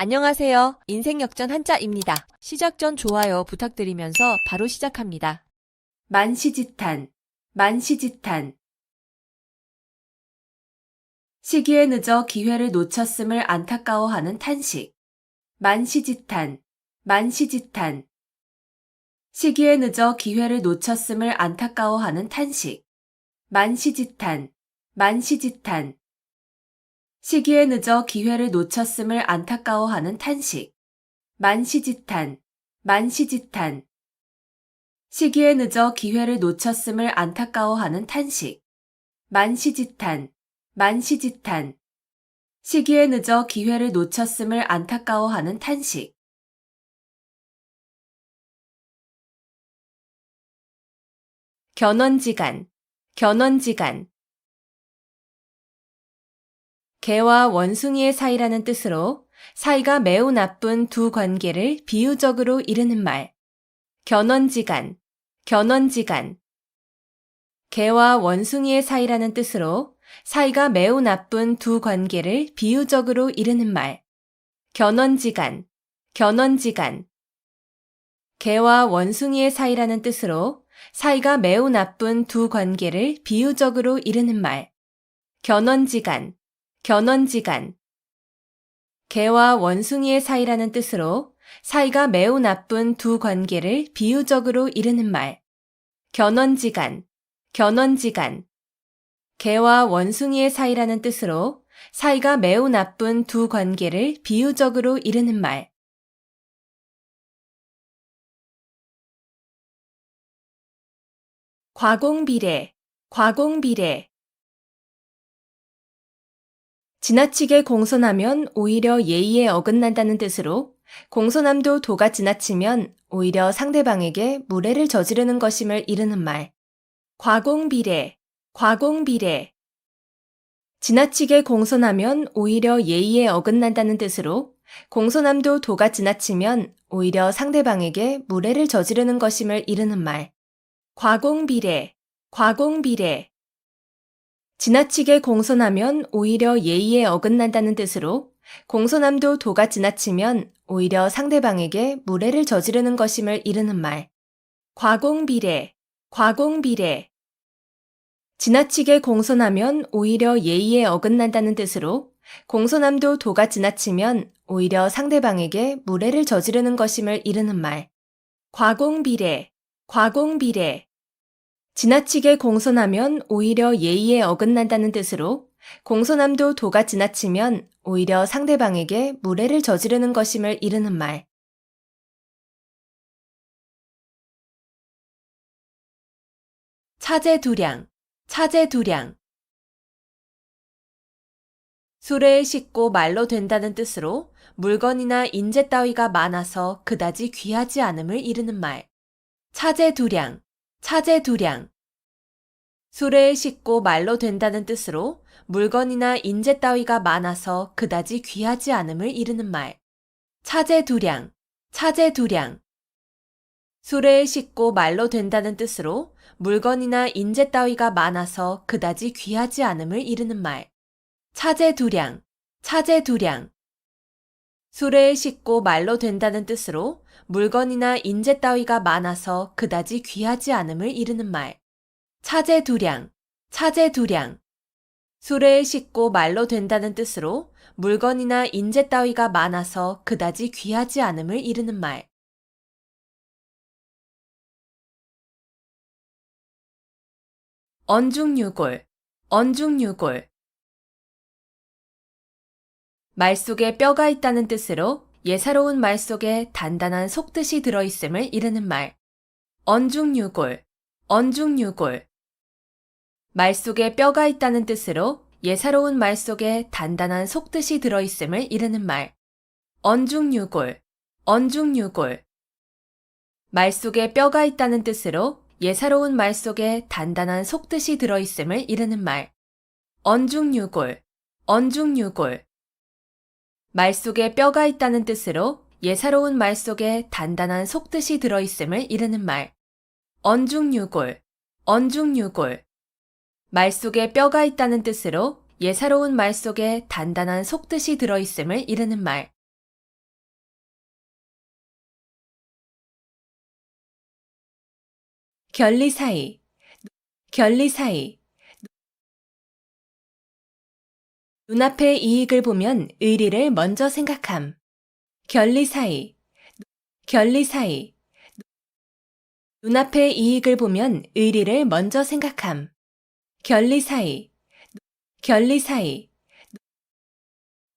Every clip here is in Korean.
안녕하세요. 인생역전 한자입니다. 시작 전 좋아요 부탁드리면서 바로 시작합니다. 만시지탄, 만시지탄. 시기에 늦어 기회를 놓쳤음을 안타까워하는 탄식. 만시지탄, 만시지탄. 시기에 늦어 기회를 놓쳤음을 안타까워하는 탄식. 만시지탄, 만시지탄. 시기에 늦어 기회를 놓쳤음을 안타까워하는 탄식. 만시지탄, 만시지탄. 시기에 늦어 기회를 놓쳤음을 안타까워하는 탄식. 만시지탄, 만시지탄. 시기에 늦어 기회를 놓쳤음을 안타까워하는 탄식. 견원지간, 견원지간. 개와 원숭이의 사이라는 뜻으로 사이가 매우 나쁜 두 관계를 비유적으로 이르는 말. 견원지간, 견원지간. 개와 원숭이의 사이라는 뜻으로 사이가 매우 나쁜 두 관계를 비유적으로 이르는 말. 견원지간, 견원지간. 개와 원숭이의 사이라는 뜻으로 사이가 매우 나쁜 두 관계를 비유적으로 이르는 말. 견원지간, 견원지간. 개와 원숭이의 사이라는 뜻으로 사이가 매우 나쁜 두 관계를 비유적으로 이르는 말. 견원지간, 견원지간. 개와 원숭이의 사이라는 뜻으로 사이가 매우 나쁜 두 관계를 비유적으로 이르는 말. 과공비례, 과공비례. 지나치게 공손하면 오히려 예의에 어긋난다는 뜻으로 공손함도 도가 지나치면 오히려 상대방에게 무례를 저지르는 것임을 이르는 말. 과공비례, 과공비례. 지나치게 공손하면 오히려 예의에 어긋난다는 뜻으로 공손함도 도가 지나치면 오히려 상대방에게 무례를 저지르는 것임을 이르는 말. 과공비례, 과공비례. 지나치게 공손하면 오히려 예의에 어긋난다는 뜻으로 공손함도 도가 지나치면 오히려 상대방에게 무례를 저지르는 것임을 이르는 말. 과공비례, 과공비례. 지나치게 공손하면 오히려 예의에 어긋난다는 뜻으로 공손함도 도가 지나치면 오히려 상대방에게 무례를 저지르는 것임을 이르는 말. 과공비례, 과공비례. 지나치게 공손하면 오히려 예의에 어긋난다는 뜻으로 공손함도 도가 지나치면 오히려 상대방에게 무례를 저지르는 것임을 이르는 말. 차제두량, 차제두량. 수레에 싣고 말로 된다는 뜻으로 물건이나 인재 따위가 많아서 그다지 귀하지 않음을 이르는 말. 차제두량, 차제두량. 수레에 싣고 말로 된다는 뜻으로 물건이나 인재 따위가 많아서 그다지 귀하지 않음을 이르는 말. 차제두량, 차제두량. 수레에 싣고 말로 된다는 뜻으로 물건이나 인재 따위가 많아서 그다지 귀하지 않음을 이르는 말. 차제두량, 차제두량. 수레에 싣고 말로 된다는 뜻으로 물건이나 인재 따위가 많아서 그다지 귀하지 않음을 이르는 말. 차제두량, 차제두량. 수레에 싣고 말로 된다는 뜻으로 물건이나 인재 따위가 많아서 그다지 귀하지 않음을 이르는 말. 언중유골, 언중유골. 말 속에 뼈가 있다는 뜻으로 예사로운 말 속에 단단한 속뜻이 들어있음을 이르는 말. 언중유골, 언중유골. 말 속에 뼈가 있다는 뜻으로 예사로운 말 속에 단단한 속뜻이 들어있음을 이르는 말. 언중유골, 언중유골. 말 속에 뼈가 있다는 뜻으로 예사로운 말 속에 단단한 속뜻이 들어있음을 이르는 말. 언중유골, 언중유골. 말 속에 뼈가 있다는 뜻으로 예사로운 말 속에 단단한 속뜻이 들어있음을 이르는 말. 언중유골, 언중유골. 말 속에 뼈가 있다는 뜻으로 예사로운 말 속에 단단한 속뜻이 들어있음을 이르는 말. 결리 사이, 결리 사이. 눈앞의 이익을 보면 의리를 먼저 생각함. 결리 사이, 결리 사이. 눈앞의 이익을 보면 의리를 먼저 생각함. 결리 사이, 결리 사이.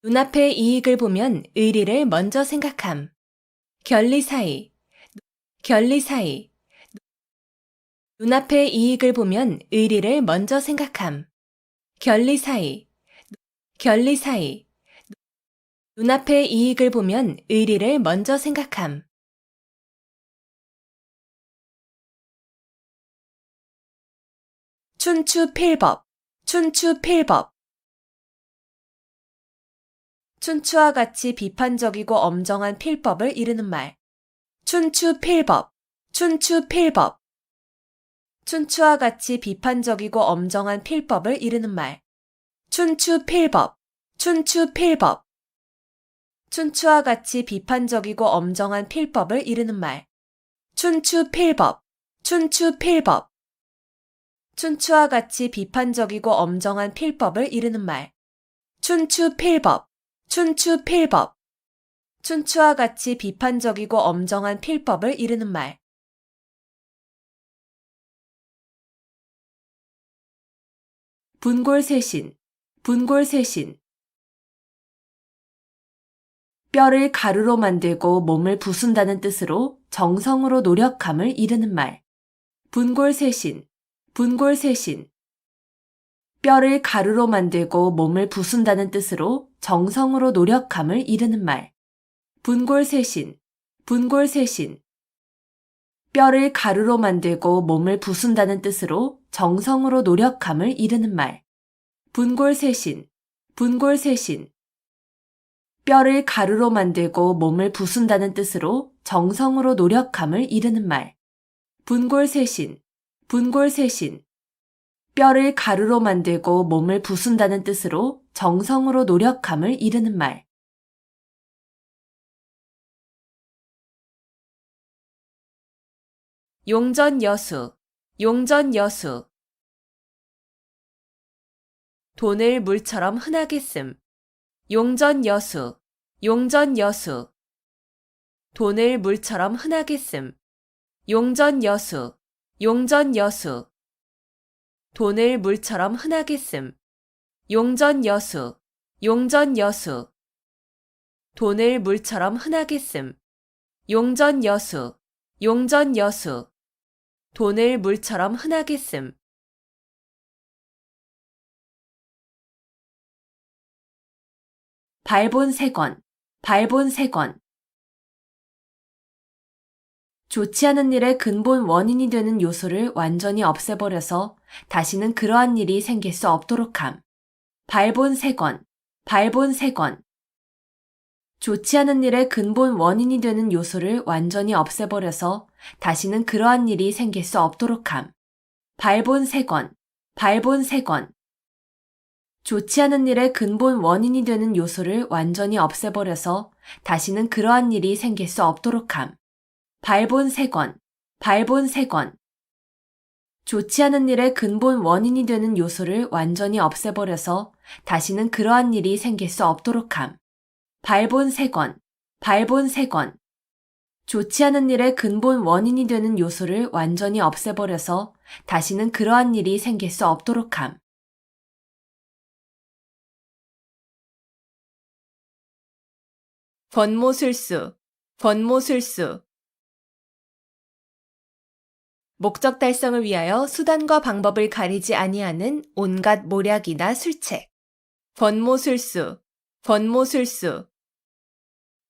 눈앞의 이익을 보면 의리를 먼저 생각함. 결리 사이, 결리 사이. 눈앞의 이익을 보면 의리를 먼저 생각함. 결리 사이, 결리 사이. 눈앞의 이익을 보면 의리를 먼저 생각함. 춘추필법, 춘추필법. 춘추와 같이 비판적이고 엄정한 필법을 이르는 말. 춘추필법, 춘추필법. 춘추와 같이 비판적이고 엄정한 필법을 이르는 말. 춘추필법, 춘추필법. 춘추와 같이 비판적이고 엄정한 필법을 이르는 말. 춘추필법, 춘추필법. 춘추와 같이 비판적이고 엄정한 필법을 이르는 말. 춘추필법, 춘추필법. 춘추와 같이 비판적이고 엄정한 필법을 이르는 말. 분골쇄신, 분골쇄신. 뼈를 가루로 만들고 몸을 부순다는 뜻으로 정성으로 노력함을 이르는 말. 분골쇄신, 분골쇄신. 뼈를 가루로 만들고 몸을 부순다는 뜻으로 정성으로 노력함을 이르는 말. 분골쇄신, 분골쇄신. 뼈를 가루로 만들고 몸을 부순다는 뜻으로 정성으로 노력함을 이르는 말. 분골쇄신, 분골쇄신. 뼈를 가루로 만들고 몸을 부순다는 뜻으로 정성으로 노력함을 이르는 말. 분골쇄신, 분골쇄신. 뼈를 가루로 만들고 몸을 부순다는 뜻으로 정성으로 노력함을 이르는 말. 용전여수, 용전여수. 돈을 물처럼 흔하게 씀. 용전여수, 용전여수. 돈을 물처럼 흔하게 씀. 용전여수, 용전여수. 돈을 물처럼 흔하게 씀. 용전여수, 용전여수. 돈을 물처럼 흔하게 씀. 용전여수, 용전여수. 돈을 물처럼 흔하게 씀. 발본색원, 발본색원. 좋지 않은 일의 근본 원인이 되는 요소를 완전히 없애버려서 다시는 그러한 일이 생길 수 없도록 함. 발본색원, 발본색원. 좋지 않은 일의 근본 원인이 되는 요소를 완전히 없애버려서 다시는 그러한 일이 생길 수 없도록 함. 발본색원, 발본색원. 좋지 않은 일의 근본 원인이 되는 요소를 완전히 없애버려서 다시는 그러한 일이 생길 수 없도록 함. 발본색원, 발본색원. 좋지 않은 일의 근본 원인이 되는 요소를 완전히 없애버려서 다시는 그러한 일이 생길 수 없도록 함. 발본색원, 발본색원. 좋지 않은 일의 근본 원인이 되는 요소를 완전히 없애버려서 다시는 그러한 일이 생길 수 없도록 함. 번모술수, 번모술수. 목적 달성을 위하여 수단과 방법을 가리지 아니하는 온갖 모략이나 술책. 번모술수, 번모술수.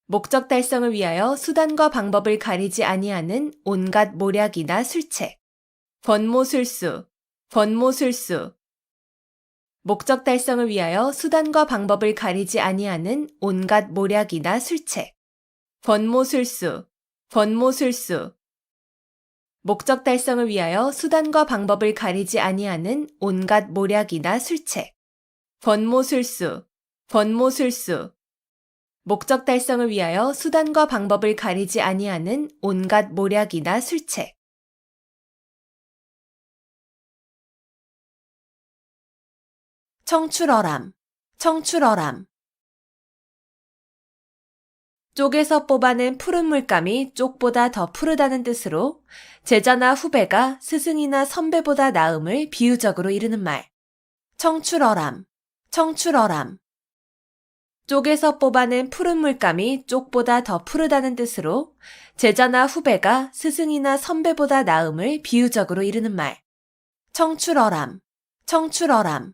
목적 달성을 위하여 수단과 방법을 가리지 아니하는 온갖 모략이나 술책. 번모술수, 번모술수. 목적 달성을 위하여 수단과 방법을 가리지 아니하는 온갖 모략이나 술책. 번모술수, 번모술수. 목적 달성을 위하여 수단과 방법을 가리지 아니하는 온갖 모략이나 술책. 번모술수, 번모술수. 목적 달성을 위하여 수단과 방법을 가리지 아니하는 온갖 모략이나 술책. 청출어람, 청출어람. 쪽에서 뽑아낸 푸른 물감이 쪽보다 더 푸르다는 뜻으로 제자나 후배가 스승이나 선배보다 나음을 비유적으로 이르는 말. 청출어람, 청출어람. 쪽에서 뽑아낸 푸른 물감이 쪽보다 더 푸르다는 뜻으로 제자나 후배가 스승이나 선배보다 나음을 비유적으로 이르는 말. 청출어람, 청출어람.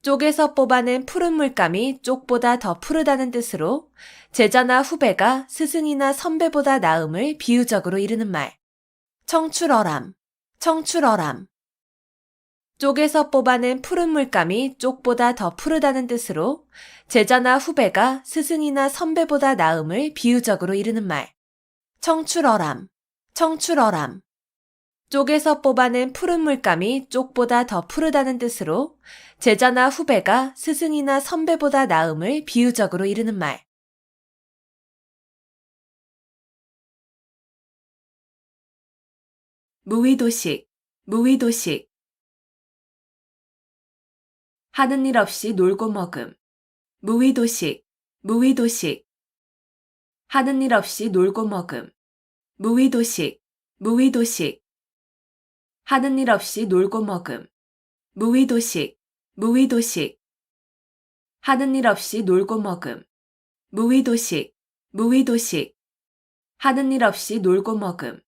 쪽에서 뽑아낸 푸른 물감이 쪽보다 더 푸르다는 뜻으로 제자나 후배가 스승이나 선배보다 나음을 비유적으로 이르는 말. 청출어람, 청출어람. 쪽에서 뽑아낸 푸른 물감이 쪽보다 더 푸르다는 뜻으로 제자나 후배가 스승이나 선배보다 나음을 비유적으로 이르는 말. 청출어람, 청출어람. 쪽에서 뽑아낸 푸른 물감이 쪽보다 더 푸르다는 뜻으로 제자나 후배가 스승이나 선배보다 나음을 비유적으로 이르는 말. 무의도식, 무의도식. 하는 일 없이 놀고 먹음. 무의도식, 무의도식. 하는 일 없이 놀고 먹음. 무의도식, 무의도식. 하는 일 없이 놀고 먹음. 무의도식, 무의도식. 하는 일 없이 놀고 먹음. 무의도식, 무의도식. 하는 일 없이 놀고 먹음.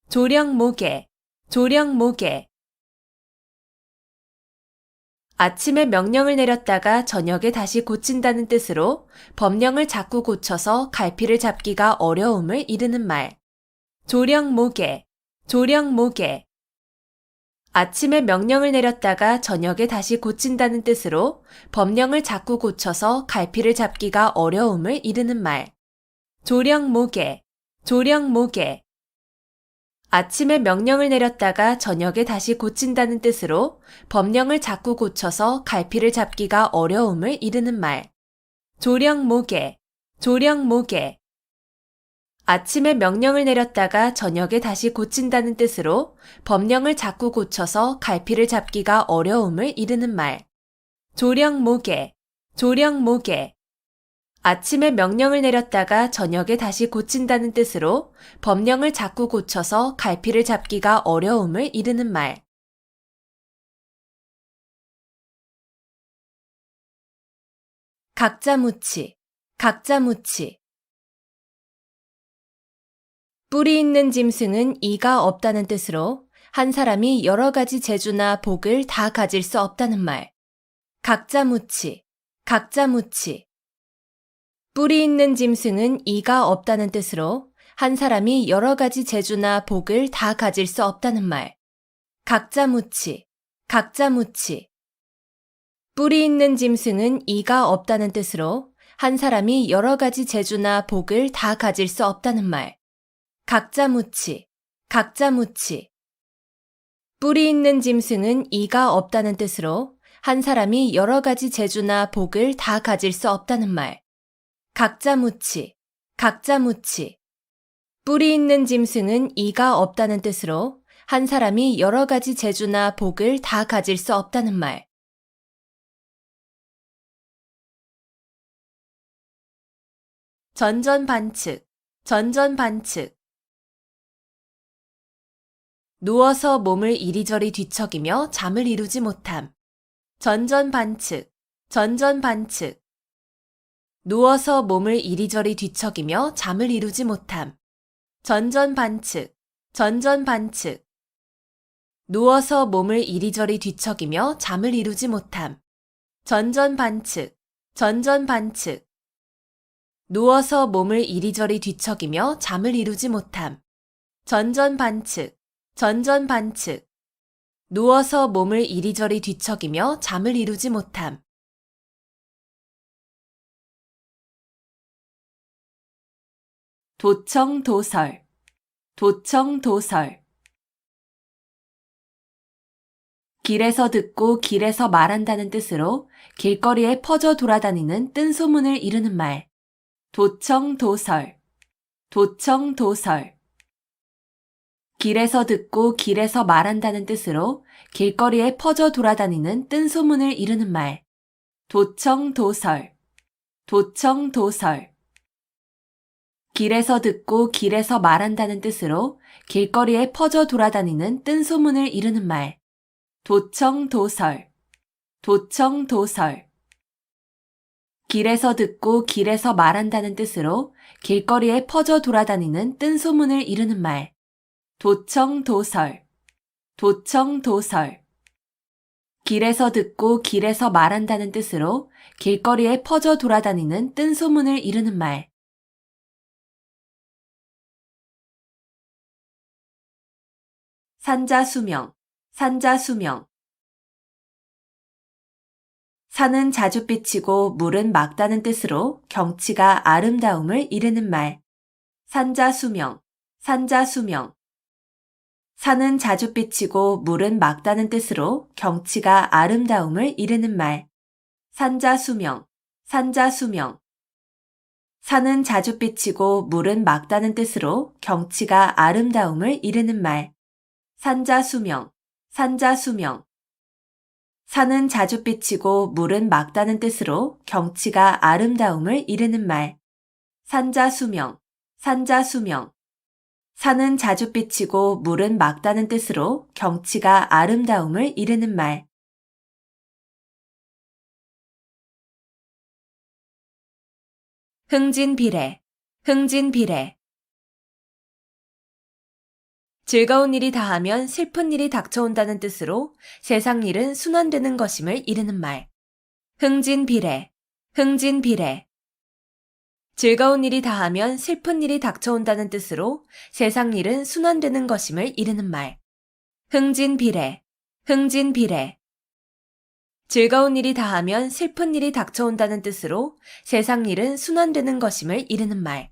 조령모개, 조령모개. 아침에 명령을 내렸다가 저녁에 다시 고친다는 뜻으로 법령을 자꾸 고쳐서 갈피를 잡기가 어려움을 이르는 말. 조령모개, 조령모개. 아침에 명령을 내렸다가 저녁에 다시 고친다는 뜻으로 법령을 자꾸 고쳐서 갈피를 잡기가 어려움을 이르는 말. 조령모개, 조령모개. 아침에 명령을 내렸다가 저녁에 다시 고친다는 뜻으로 법령을 자꾸 고쳐서 갈피를 잡기가 어려움을 이르는 말. 조령모개, 조령모개. 아침에 명령을 내렸다가 저녁에 다시 고친다는 뜻으로 법령을 자꾸 고쳐서 갈피를 잡기가 어려움을 이르는 말. 조령모개, 조령모개. 아침에 명령을 내렸다가 저녁에 다시 고친다는 뜻으로 법령을 자꾸 고쳐서 갈피를 잡기가 어려움을 이르는 말. 각자무치, 각자무치. 뿌리 있는 짐승은 이가 없다는 뜻으로 한 사람이 여러 가지 재주나 복을 다 가질 수 없다는 말. 각자무치, 각자무치. 뿌리 있는 짐승은 이가 없다는 뜻으로 한 사람이 여러 가지 재주나 복을 다 가질 수 없다는 말. 각자무치, 각자무치. 뿌리 있는 짐승은 이가 없다는 뜻으로 한 사람이 여러 가지 재주나 복을 다 가질 수 없다는 말. 각자무치, 각자무치. 뿌리 있는 짐승은 이가 없다는 뜻으로 한 사람이 여러 가지 재주나 복을 다 가질 수 없다는 말. 각자무치, 각자무치. 뿌리 있는 짐승은 이가 없다는 뜻으로 한 사람이 여러 가지 재주나 복을 다 가질 수 없다는 말. 전전반측, 전전반측. 누워서 몸을 이리저리 뒤척이며 잠을 이루지 못함. 전전반측, 전전반측. 누워서 몸을 이리저리 뒤척이며 잠을 이루지 못함. 전전반측, 전전반측. 누워서 몸을 이리저리 뒤척이며 잠을 이루지 못함. 전전반측, 전전반측. 누워서 몸을 이리저리 뒤척이며 잠을 이루지 못함. 전전반측, 전전반측. 누워서 몸을 이리저리 뒤척이며 잠을 이루지 못함. 도청도설, 도청도설. 길에서 듣고 길에서 말한다는 뜻으로 길거리에 퍼져 돌아다니는 뜬소문을 이루는 말. 도청도설, 도청도설. 길에서 듣고 길에서 말한다는 뜻으로 길거리에 퍼져 돌아다니는 뜬소문을 이루는 말. 도청도설, 도청도설. 길에서 듣고 길에서 말한다는 뜻으로 길거리에 퍼져 돌아다니는 뜬소문을 이루는 말. 도청도설, 도청도설. 길에서 듣고 길에서 말한다는 뜻으로 길거리에 퍼져 돌아다니는 뜬소문을 이루는 말. 도청도설, 도청도설. 길에서 듣고 길에서 말한다는 뜻으로 길거리에 퍼져 돌아다니는 뜬소문을 이루는 말. 산자수명, 산자수명. 산은 자주 삐치고 물은 맑다는 뜻으로 경치가 아름다움을 이르는 말. 산자수명, 산자수명. 산은 자주 삐치고 물은 맑다는 뜻으로 경치가 아름다움을 이르는 말. 산자수명, 산자수명. 산은 자주 삐치고 물은 맑다는 뜻으로 경치가 아름다움을 이르는 말. 산자수명, 산자수명. 산은 자주 삐치고 물은 맑다는 뜻으로 경치가 아름다움을 이르는 말. 산자수명, 산자수명. 산은 자주 삐치고 물은 맑다는 뜻으로 경치가 아름다움을 이르는 말. 흥진비례, 흥진비례. 즐거운 일이 다하면 슬픈 일이 닥쳐온다는 뜻으로 세상 일은 순환되는 것임을 이르는 말. 흥진비례, 흥진비례. 즐거운 일이 다하면 슬픈 일이 닥쳐온다는 뜻으로 세상 일은 순환되는 것임을 이르는 말. 흥진비례, 흥진비례. 즐거운 일이 다하면 슬픈 일이 닥쳐온다는 뜻으로 세상 일은 순환되는 것임을 이르는 말.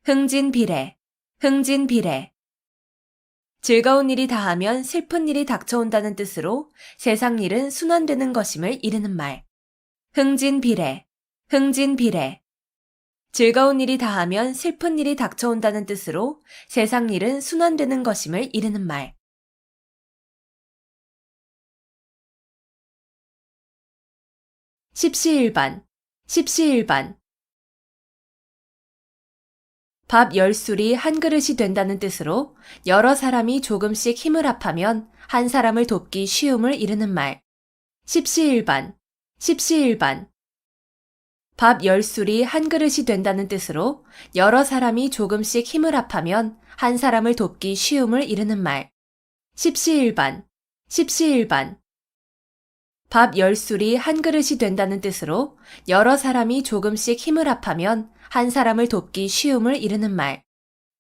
흥진비례, 흥진비례. 즐거운 일이 다하면 슬픈 일이 닥쳐온다는 뜻으로 세상 일은 순환되는 것임을 이르는 말. 흥진비례, 흥진비례. 즐거운 일이 다하면 슬픈 일이 닥쳐온다는 뜻으로 세상 일은 순환되는 것임을 이르는 말. 십시일반, 십시일반. 밥 10술이 한 그릇이 된다는 뜻으로 여러 사람이 조금씩 힘을 합하면 한 사람을 돕기 쉬움을 이르는 말. 십시일반, 십시일반. 밥 10술이 한 그릇이 된다는 뜻으로 여러 사람이 조금씩 힘을 합하면 한 사람을 돕기 쉬움을 이르는 말. 십시일반, 십시일반. 밥 10술이 한 그릇이 된다는 뜻으로 여러 사람이 조금씩 힘을 합하면 한 사람을 돕기 쉬움을 이르는 말.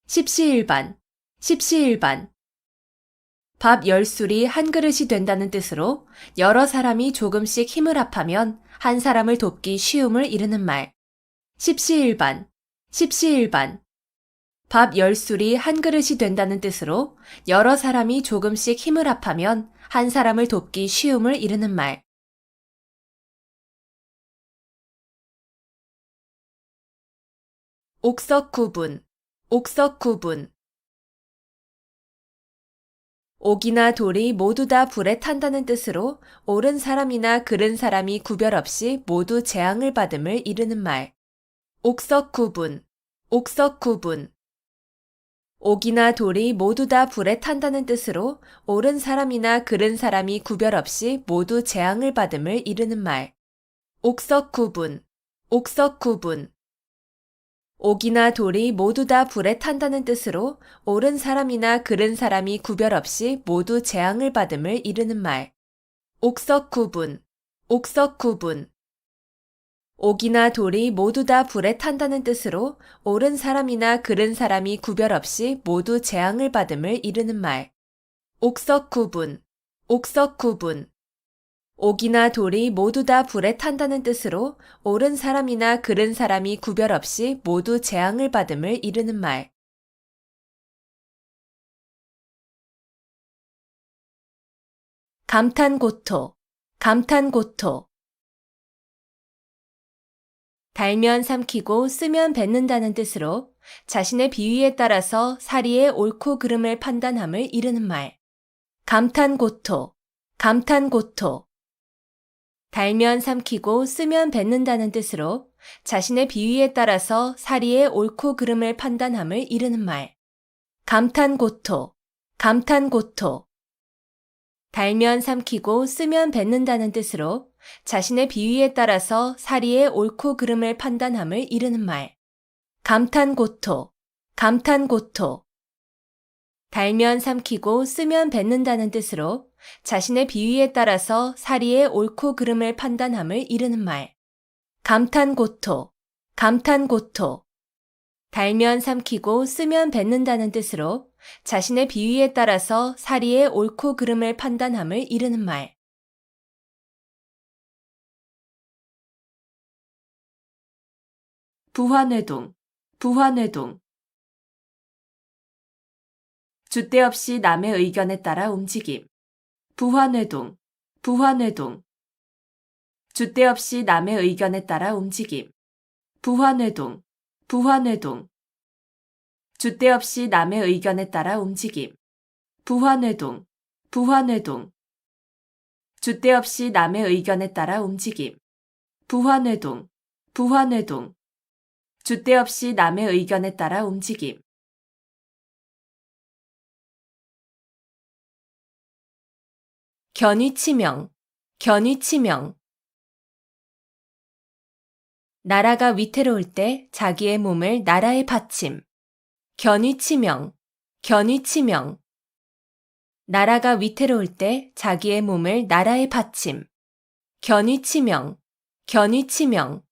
십시일반, 십시일반. 밥 10술이 한 그릇이 된다는 뜻으로 여러 사람이 조금씩 힘을 합하면 한 사람을 돕기 쉬움을 이르는 말. 십시일반, 십시일반. 밥 10술이 한 그릇이 된다는 뜻으로 여러 사람이 조금씩 힘을 합하면 한 사람을 돕기 쉬움을 이르는 말. 옥석구분, 옥석구분. 옥이나 돌이 모두 다 불에 탄다는 뜻으로 옳은 사람이나 그른 사람이 구별 없이 모두 재앙을 받음을 이르는 말. 옥석구분, 옥석구분. 옥이나 돌이 모두 다 불에 탄다는 뜻으로 옳은 사람이나 그른 사람이 구별 없이 모두 재앙을 받음을 이르는 말. 옥석구분, 옥석구분. 옥이나 돌이 모두 다 불에 탄다는 뜻으로 옳은 사람이나 그른 사람이 구별 없이 모두 재앙을 받음을 이르는 말. 옥석구분, 옥석구분. 옥이나 돌이 모두 다 불에 탄다는 뜻으로 옳은 사람이나 그른 사람이 구별 없이 모두 재앙을 받음을 이르는 말. 옥석구분, 옥석구분. 옥이나 돌이 모두 다 불에 탄다는 뜻으로 옳은 사람이나 그른 사람이 구별 없이 모두 재앙을 받음을 이르는 말. 감탄고토, 감탄고토. 달면 삼키고 쓰면 뱉는다는 뜻으로 자신의 비위에 따라서 사리의 옳고 그름을 판단함을 이르는 말. 감탄고토, 감탄고토. 달면 삼키고 쓰면 뱉는다는 뜻으로 자신의 비위에 따라서 사리의 옳고 그름을 판단함을 이르는 말. 감탄고토, 감탄고토. 달면 삼키고 쓰면 뱉는다는 뜻으로 자신의 비위에 따라서 사리의 옳고 그름을 판단함을 이르는 말. 감탄고토, 감탄고토. 달면 삼키고 쓰면 뱉는다는 뜻으로 자신의 비위에 따라서 사리의 옳고 그름을 판단함을 이르는 말. 감탄고토, 감탄고토. 달면 삼키고 쓰면 뱉는다는 뜻으로 자신의 비위에 따라서 사리의 옳고 그름을 판단함을 이르는 말. 부화뇌동, 부화뇌동. 줏대 없이 남의 의견에 따라 움직임. 부화뇌동, 부화뇌동. 줏대 없이 남의 의견에 따라 움직임. 부화뇌동, 부화뇌동. 줏대 없이 남의 의견에 따라 움직임. 부화뇌동, 부화뇌동. 줏대 없이 남의 의견에 따라 움직임. 부화뇌동, 부화뇌동. 줏대 없이 남의 의견에 따라 움직임. 견위치명, 견위치명. 나라가 위태로울 때 자기의 몸을 나라에 바침. 견위치명, 견위치명. 나라가 위태로울 때 자기의 몸을 나라에 바침. 견위치명, 견위치명.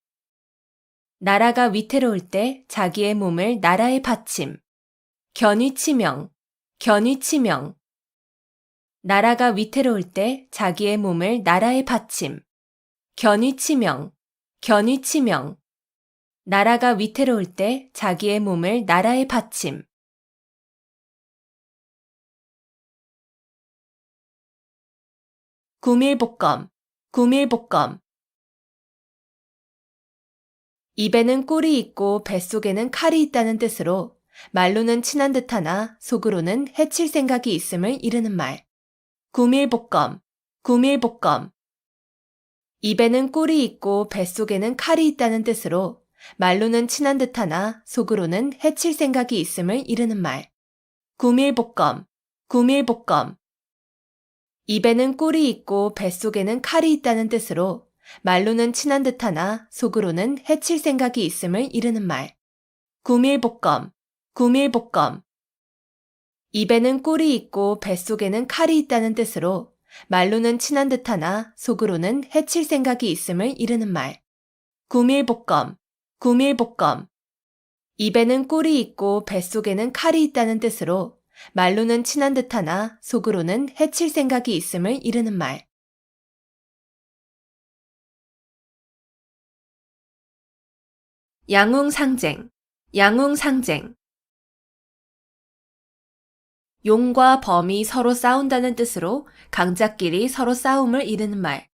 나라가 위태로울 때 자기의 몸을 나라에 바침. 견위치명, 견위치명. 나라가 위태로울 때 자기의 몸을 나라에 바침. 견위치명, 견위치명. 나라가 위태로울 때 자기의 몸을 나라에 바침. 구밀복검, 구밀복검. 입에는 꿀이 있고 뱃속에는 칼이 있다는 뜻으로 말로는 친한 듯하나 속으로는 해칠 생각이 있음을 이르는 말. 구밀복검, 구밀복검. 입에는 꿀이 있고 뱃속에는 칼이 있다는 뜻으로 말로는 친한 듯하나 속으로는 해칠 생각이 있음을 이르는 말. 구밀복검, 구밀복검. 입에는 꿀이 있고 뱃속에는 칼이 있다는 뜻으로 말로는 친한 듯하나 속으로는 해칠 생각이 있음을 이르는 말. 구밀복검, 구밀복검. 입에는 꿀이 있고 뱃속에는 칼이 있다는 뜻으로 말로는 친한 듯하나 속으로는 해칠 생각이 있음을 이르는 말. 구밀복검, 구밀복검. 입에는 꿀이 있고 뱃속에는 칼이 있다는 뜻으로 말로는 친한 듯하나 속으로는 해칠 생각이 있음을 이르는 말. 양웅상쟁, 양웅상쟁. 용과 범이 서로 싸운다는 뜻으로 강자끼리 서로 싸움을 이르는 말.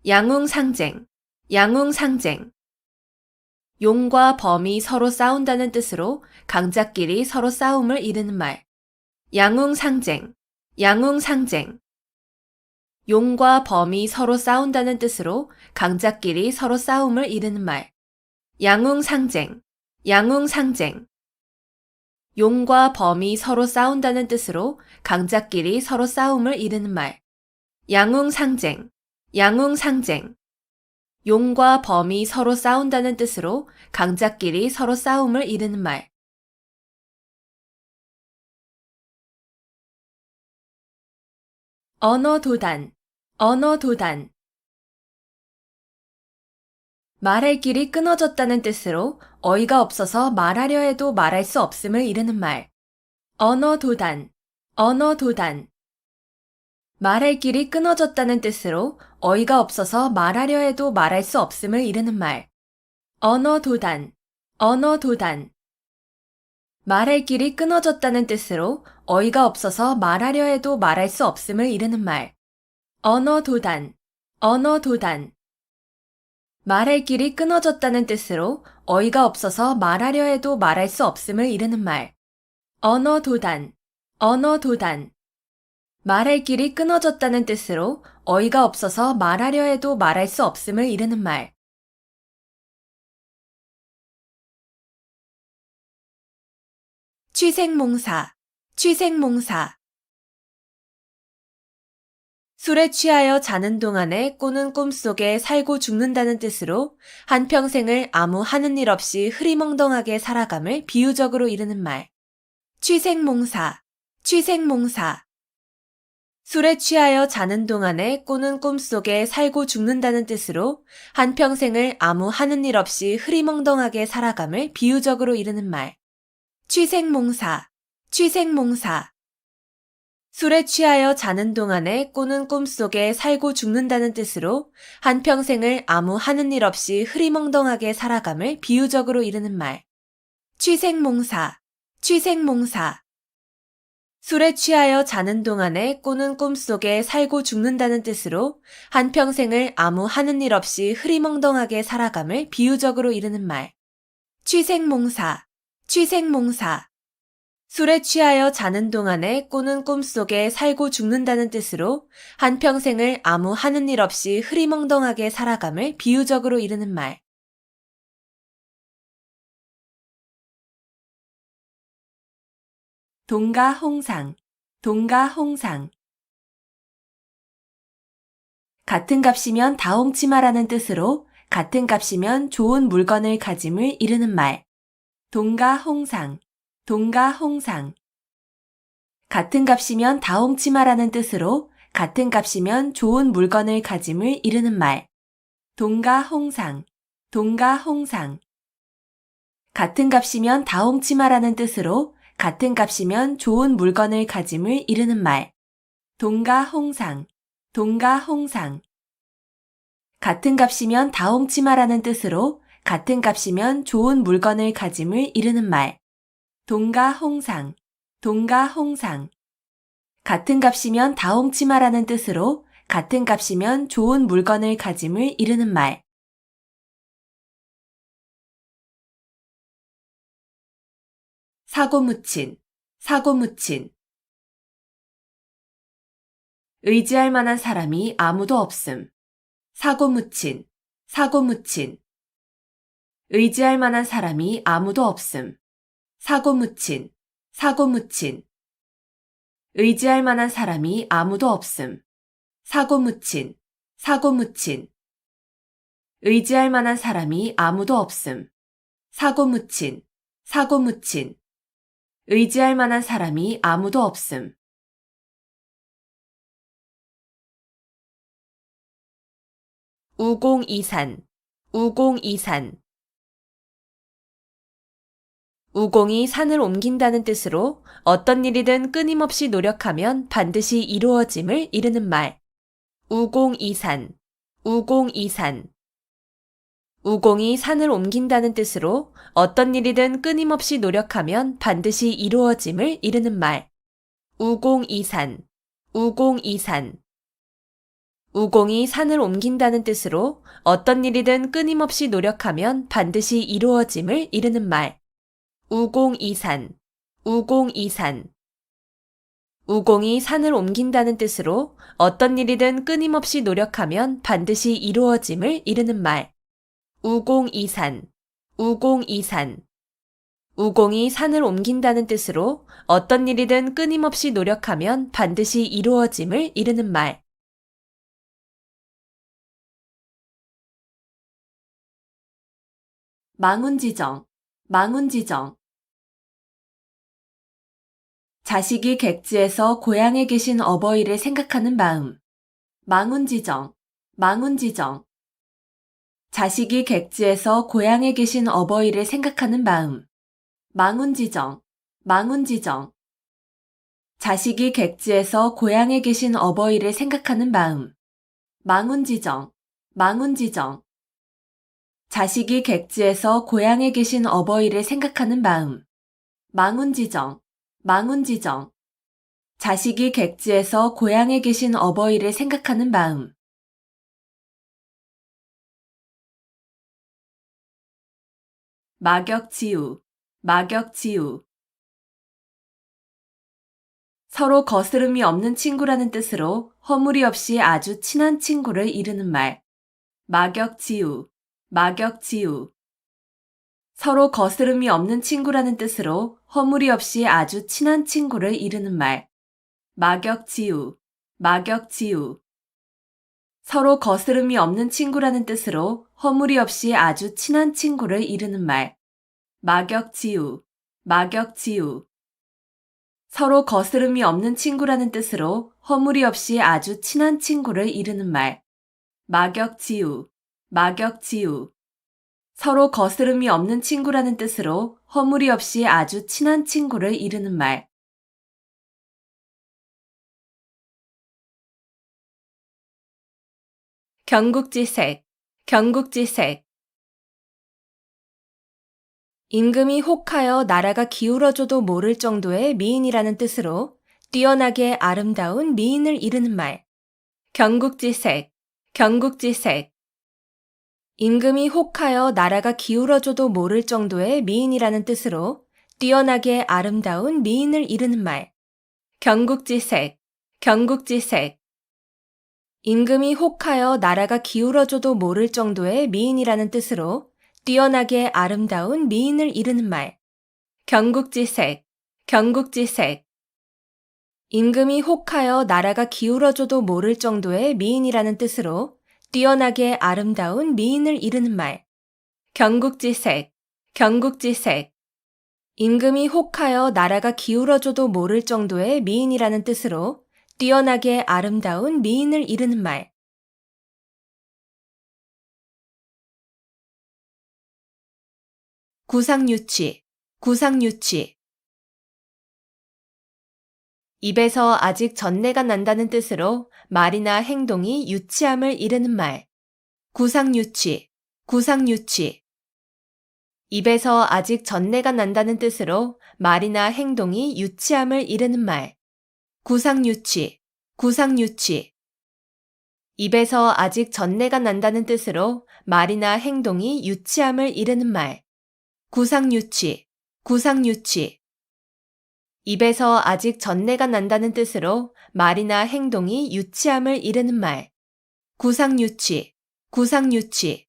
양웅상쟁, 양웅상쟁. 용과 범이 서로 싸운다는 뜻으로 강자끼리 서로 싸움을 이르는 말. 양웅상쟁, 양웅상쟁. 용과 범이 서로 싸운다는 뜻으로 강자끼리 서로 싸움을 이르는 말. 양웅상쟁, 양웅상쟁. 용과 범이 서로 싸운다는 뜻으로 강자끼리 서로 싸움을 이르는 말. 양웅상쟁, 양웅상쟁. 용과 범이 서로 싸운다는 뜻으로 강자끼리 서로 싸움을 이르는 말. 언어도단, 언어도단. 말할 길이 끊어졌다는 뜻으로 어이가 없어서 말하려 해도 말할 수 없음을 이르는 말. 언어도단, 언어도단. 말할 길이 끊어졌다는 뜻으로 어이가 없어서 말하려 해도 말할 수 없음을 이르는 말. 언어도단, 언어도단. 말할 길이 끊어졌다는 뜻으로 어이가 없어서 말하려 해도 말할 수 없음을 이르는 말. 언어도단, 언어도단. 말할 길이 끊어졌다는 뜻으로 어이가 없어서 말하려 해도 말할 수 없음을 이르는 말. 언어도단, 언어도단. 말할 길이 끊어졌다는 뜻으로 어이가 없어서 말하려 해도 말할 수 없음을 이르는 말. 취생몽사, 취생몽사. 술에 취하여 자는 동안에 꾸는 꿈속에 살고 죽는다는 뜻으로 한평생을 아무 하는 일 없이 흐리멍덩하게 살아감을 비유적으로 이르는 말. 취생몽사, 취생몽사. 술에 취하여 자는 동안에 꾸는 꿈속에 살고 죽는다는 뜻으로 한평생을 아무 하는 일 없이 흐리멍덩하게 살아감을 비유적으로 이르는 말. 취생몽사, 취생몽사. 술에 취하여 자는 동안에 꾸는 꿈속에 살고 죽는다는 뜻으로 한평생을 아무 하는 일 없이 흐리멍덩하게 살아감을 비유적으로 이르는 말. 취생몽사, 취생몽사. 술에 취하여 자는 동안에 꾸는 꿈속에 살고 죽는다는 뜻으로 한평생을 아무 하는 일 없이 흐리멍덩하게 살아감을 비유적으로 이르는 말. 취생몽사, 취생몽사. 술에 취하여 자는 동안에 꾸는 꿈속에 살고 죽는다는 뜻으로 한평생을 아무 하는 일 없이 흐리멍덩하게 살아감을 비유적으로 이르는 말. 동가홍상, 동가홍상. 같은 값이면 다 홍치 마라는 뜻으로 같은 값이면 좋은 물건을 가짐을 이르는 말. 동가홍상, 동가홍상. 같은 값이면 다 홍치 마라는 뜻으로 같은 값이면 좋은 물건을 가짐을 이르는 말. 동가홍상, 동가홍상. 같은 값이면 다 홍치 마라는 뜻으로 같은 값이면 좋은 물건을 가짐을 이르는 말. 동가홍상, 동가홍상. 같은 값이면 다 홍치 마라는 뜻으로 같은 값이면 좋은 물건을 가짐을 이르는 말. 동가홍상, 동가홍상. 같은 값이면 다 홍치 마라는 뜻으로 같은 값이면 좋은 물건을 가짐을 이르는 말. 사고묻힌, 사고묻힌. 의지할 만한 사람이 아무도 없음. 사고묻힌, 사고묻힌. 의지할 만한 사람이 아무도 없음. 사고묻힌, 사고묻힌. 의지할 만한 사람이 아무도 없음. 사고묻힌, 사고묻힌. 의지할 만한 사람이 아무도 없음. 사고묻힌, 사고묻힌. 의지할 만한 사람이 아무도 없음. 우공이산, 우공이산. 우공이 산을 옮긴다는 뜻으로 어떤 일이든 끊임없이 노력하면 반드시 이루어짐을 이르는 말. 우공이산, 우공이산. 우공이 산을 옮긴다는 뜻으로 어떤 일이든 끊임없이 노력하면 반드시 이루어짐을 이르는 말. 우공이산, 우공이산. 우공이 산을 옮긴다는 뜻으로 어떤 일이든 끊임없이 노력하면 반드시 이루어짐을 이르는 말. 우공이산, 우공이산. 우공이 산을 옮긴다는 뜻으로 어떤 일이든 끊임없이 노력하면 반드시 이루어짐을 이르는 말. 우공이산, 우공이산. 우공이 산을 옮긴다는 뜻으로 어떤 일이든 끊임없이 노력하면 반드시 이루어짐을 이르는 말. 망운지정, 망운지정. 자식이 객지에서 고향에 계신 어버이를 생각하는 마음. 망운지정, 망운지정. 자식이 객지에서 고향에 계신 어버이를 생각하는 마음. 망운지정, 망운지정. 자식이 객지에서 고향에 계신 어버이를 생각하는 마음. 망운지정, 망운지정. 자식이 객지에서 고향에 계신 어버이를 생각하는 마음. 망운지정, 망운지정. 자식이 객지에서 고향에 계신 어버이를 생각하는 마음. 막역지우, 막역지우. 서로 거스름이 없는 친구라는 뜻으로 허물이 없이 아주 친한 친구를 이르는 말. 막역지우, 막역지우. 서로 거스름이 없는 친구라는 뜻으로 허물이 없이 아주 친한 친구를 이르는 말. 막역지우, 막역지우. 서로 거스름이 없는 친구라는 뜻으로 허물이 없이 아주 친한 친구를 이르는 말. 막역지우, 막역지우. 서로 거스름이 없는 친구라는 뜻으로 허물이 없이 아주 친한 친구를 이르는 말. 막역지우, 막역지우. 서로 거스름이 없는 친구라는 뜻으로 허물이 없이 아주 친한 친구를 이르는 말. 경국지색, 경국지색. 임금이 혹하여 나라가 기울어져도 모를 정도의 미인이라는 뜻으로 뛰어나게 아름다운 미인을 이르는 말. 경국지색, 경국지색. 임금이 혹하여 나라가 기울어져도 모를 정도의 미인이라는 뜻으로 뛰어나게 아름다운 미인을 이르는 말. 경국지색, 경국지색. 임금이 혹하여 나라가 기울어져도 모를 정도의 미인이라는 뜻으로 뛰어나게 아름다운 미인을 이르는 말. 경국지색, 경국지색. 임금이 혹하여 나라가 기울어져도 모를 정도의 미인이라는 뜻으로 뛰어나게 아름다운 미인을 이르는 말. 경국지색, 경국지색. 임금이 혹하여 나라가 기울어져도 모를 정도의 미인이라는 뜻으로 뛰어나게 아름다운 미인을 이르는 말. 구상유치, 구상유치. 입에서 아직 전내가 난다는 뜻으로 말이나 행동이 유치함을 이르는 말. 구상유치, 구상유치. 입에서 아직 전내가 난다는 뜻으로 말이나 행동이 유치함을 이르는 말. 구상유치, 구상유치. 입에서 아직 전내가 난다는 뜻으로 말이나 행동이 유치함을 이르는 말. 구상유치, 구상유치. 입에서 아직 전내가 난다는 뜻으로 말이나 행동이 유치함을 이르는 말. 구상유치, 구상유치.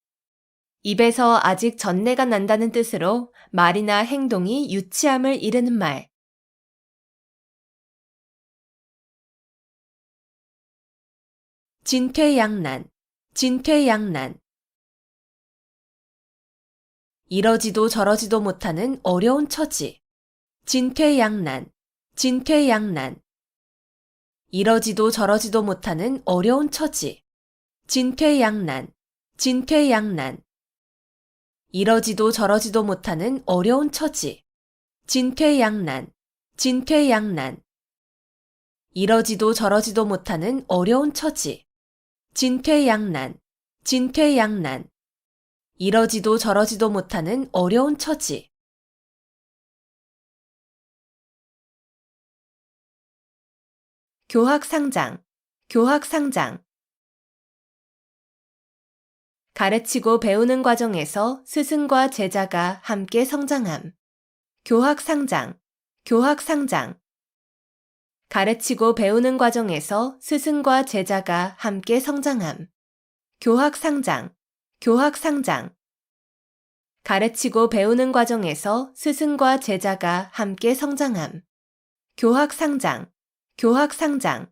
입에서 아직 전내가 난다는 뜻으로 말이나 행동이 유치함을 이르는 말. 진퇴양난, 진퇴양난. 이러지도 저러지도 못하는 어려운 처지. 진퇴양난, 진퇴양난. 이러지도 저러지도 못하는 어려운 처지. 진퇴양난, 진퇴양난. 이러지도 저러지도 못하는 어려운 처지. 진퇴양난, 진퇴양난. 이러지도 저러지도 못하는 어려운 처지. 진퇴양난, 진퇴양난. 이러지도 저러지도 못하는 어려운 처지. 교학상장, 교학상장. 가르치고 배우는 과정에서 스승과 제자가 함께 성장함. 교학상장, 교학상장. 가르치고 배우는 과정에서 스승과 제자가 함께 성장함. 교학상장, 교학상장. 가르치고 배우는 과정에서 스승과 제자가 함께 성장함. 교학상장, 교학상장.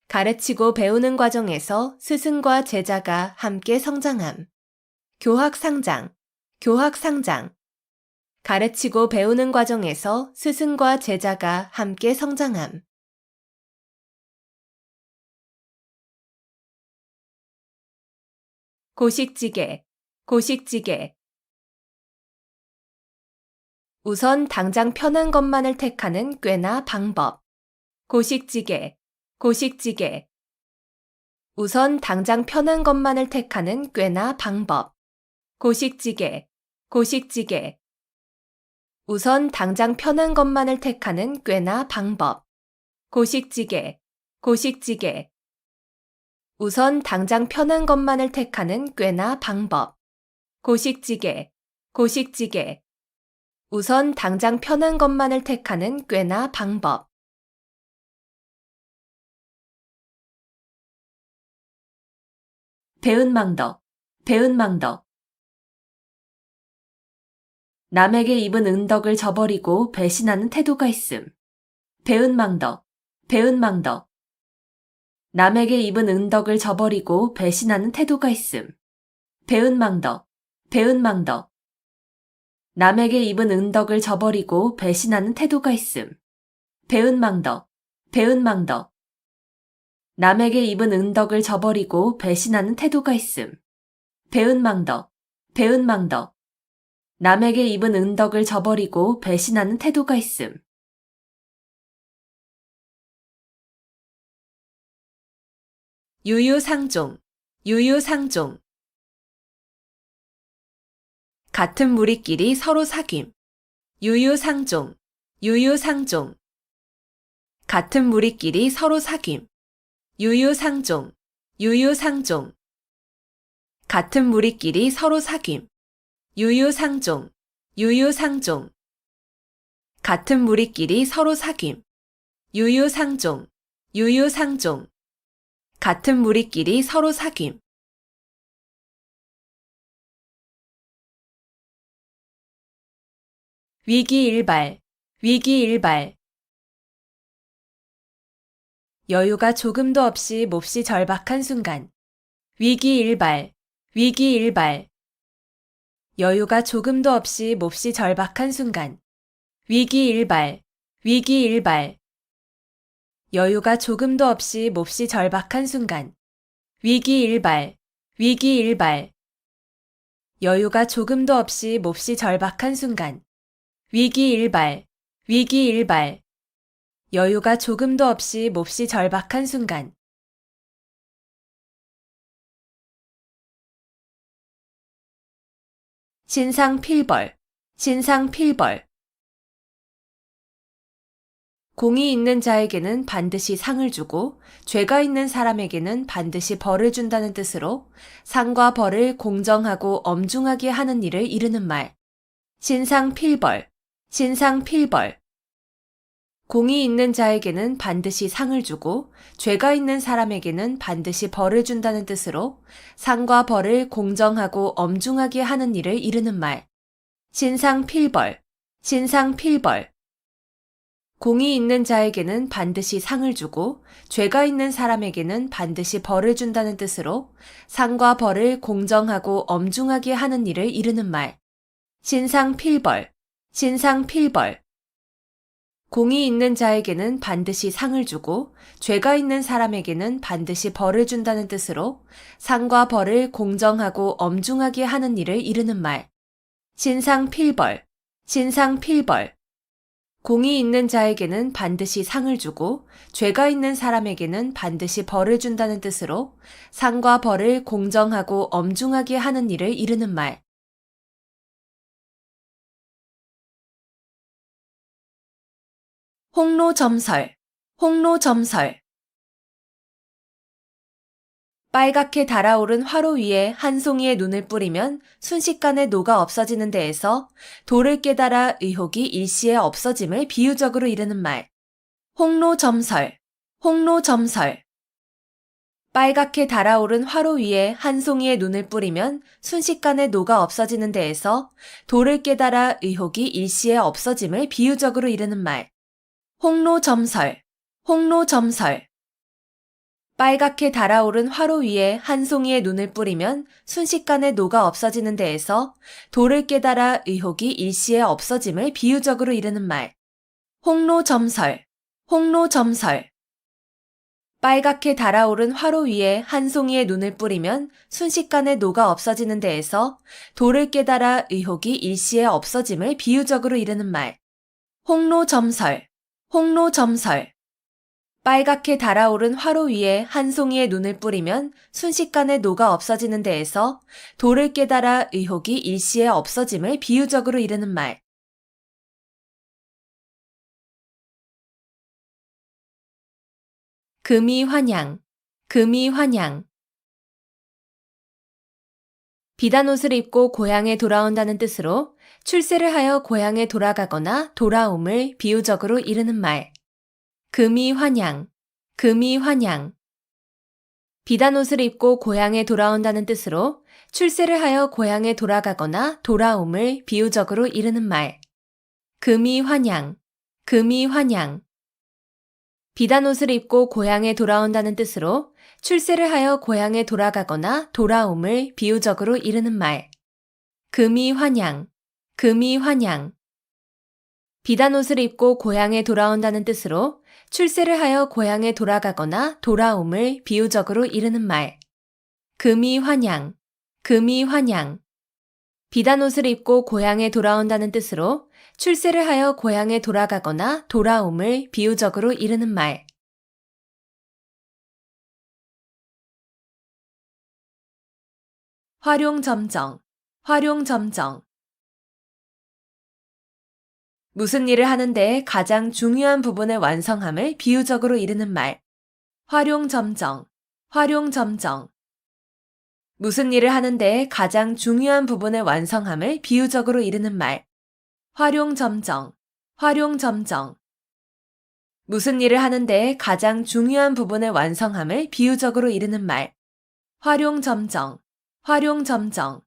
가르치고 배우는 과정에서 스승과 제자가 함께 성장함. 교학상장, 교학상장. 가르치고 배우는 과정에서 스승과 제자가 함께 성장함. 고식지게, 고식지게. 우선 당장 편한 것만을 택하는 꾀나 방법. 고식지게, 고식지게. 우선 당장 편한 것만을 택하는 꾀나 방법. 고식지게, 고식지게. 우선 당장 편한 것만을 택하는 꾀나 방법. 고식지게, 고식지게. 우선 당장 편한 것만을 택하는 꾀나 방법. 고식지게, 고식지게. 우선 당장 편한 것만을 택하는 꾀나 방법. 배은망덕, 배은망덕. 남에게 입은 은덕을 저버리고 배신하는 태도가 있음. 배은망덕, 배은망덕. 남에게 입은 은덕을 저버리고 배신하는 태도가 있음. 배은망덕, 배은망덕. 남에게 입은 은덕을 저버리고 배신하는 태도가 있음. 배은망덕, 배은망덕. 남에게 입은 은덕을 저버리고 배신하는 태도가 있음. 배은망덕, 배은망덕. 남에게 입은 은덕을 저버리고 배신하는 태도가 있음. 유유상종, 유유상종. 같은 무리끼리 서로 사귐. 유유상종, 유유상종. 같은 무리끼리 서로 사귐. 유유상종, 유유상종. 같은 무리끼리 서로 사귐. 유유상종, 유유상종. 같은 무리끼리 서로 사귐. 유유상종, 유유상종. 같은 무리끼리 서로 사귐. 위기일발, 위기일발. 여유가 조금도 없이 몹시 절박한 순간. 위기일발, 위기일발. 여유가 조금도 없이 몹시 절박한 순간. 위기일발, 위기일발. 여유가 조금도 없이 몹시 절박한 순간. 위기일발, 위기일발. 여유가 조금도 없이 몹시 절박한 순간. 위기일발, 위기일발. 여유가 조금도 없이 몹시 절박한 순간. 신상필벌, 신상필벌. 공이 있는 자에게는 반드시 상을 주고 죄가 있는 사람에게는 반드시 벌을 준다는 뜻으로 상과 벌을 공정하고 엄중하게 하는 일을 이르는 말. 신상필벌, 신상필벌. 공이 있는 자에게는 반드시 상을 주고 죄가 있는 사람에게는 반드시 벌을 준다는 뜻으로 상과 벌을 공정하고 엄중하게 하는 일을 이르는 말. 신상필벌, 신상필벌. 공이 있는 자에게는 반드시 상을 주고 죄가 있는 사람에게는 반드시 벌을 준다는 뜻으로 상과 벌을 공정하고 엄중하게 하는 일을 이르는 말. 신상필벌, 신상필벌. 공이 있는 자에게는 반드시 상을 주고 죄가 있는 사람에게는 반드시 벌을 준다는 뜻으로 상과 벌을 공정하고 엄중하게 하는 일을 이르는 말. 신상필벌, 신상필벌. 공이 있는 자에게는 반드시 상을 주고 죄가 있는 사람에게는 반드시 벌을 준다는 뜻으로 상과 벌을 공정하고 엄중하게 하는 일을 이르는 말. 홍로점설, 홍로점설. 빨갛게 달아오른 화로 위에 한 송이의 눈을 뿌리면 순식간에 녹아 없어지는 데에서 도를 깨달아 의혹이 일시에 없어짐을 비유적으로 이르는 말. 홍로점설, 홍로점설. 빨갛게 달아오른 화로 위에 한 송이의 눈을 뿌리면 순식간에 녹아 없어지는 데에서 도를 깨달아 의혹이 일시에 없어짐을 비유적으로 이르는 말. 홍로점설, 홍로점설. 빨갛게 달아오른 화로 위에 한 송이의 눈을 뿌리면 순식간에 녹아 없어지는 데에서 도를 깨달아 의혹이 일시에 없어짐을 비유적으로 이르는 말. 홍로점설, 홍로점설. 빨갛게 달아오른 화로 위에 한 송이의 눈을 뿌리면 순식간에 녹아 없어지는 데에서 도를 깨달아 의혹이 일시에 없어짐을 비유적으로 이르는 말. 홍로점설, 홍로점설. 빨갛게 달아오른 화로 위에 한 송이의 눈을 뿌리면 순식간에 녹아 없어지는 데에서 도를 깨달아 의혹이 일시에 없어짐을 비유적으로 이르는 말. 금이환양, 금이환양. 비단 옷을 입고 고향에 돌아온다는 뜻으로 출세를 하여 고향에 돌아가거나 돌아옴을 비유적으로 이르는 말. 금이 환양, 금이 환양. 비단 옷을 입고 고향에 돌아온다는 뜻으로 출세를 하여 고향에 돌아가거나 돌아옴을 비유적으로 이르는 말. 금이 환양, 금이 환양. 비단 옷을 입고 고향에 돌아온다는 뜻으로 출세를 하여 고향에 돌아가거나 돌아옴을 비유적으로 이르는 말. 금이 환양, 금이 환양. 비단 옷을 입고 고향에 돌아온다는 뜻으로 출세를 하여 고향에 돌아가거나 돌아옴을 비유적으로 이르는 말. 금이 환양, 금이 환양. 비단 옷을 입고 고향에 돌아온다는 뜻으로 출세를 하여 고향에 돌아가거나 돌아옴을 비유적으로 이르는 말. 활용점정, 활용점정. 무슨 일을 하는데 가장 중요한 부분의 완성함을 비유적으로 이르는 말. 활용점정, 활용점정. 무슨 일을 하는데 가장 중요한 부분의 완성함을 비유적으로 이르는 말. 활용점정, 활용점정. 무슨 일을 하는데 가장 중요한 부분의 완성함을 비유적으로 이르는 말. 활용점정, 활용점정.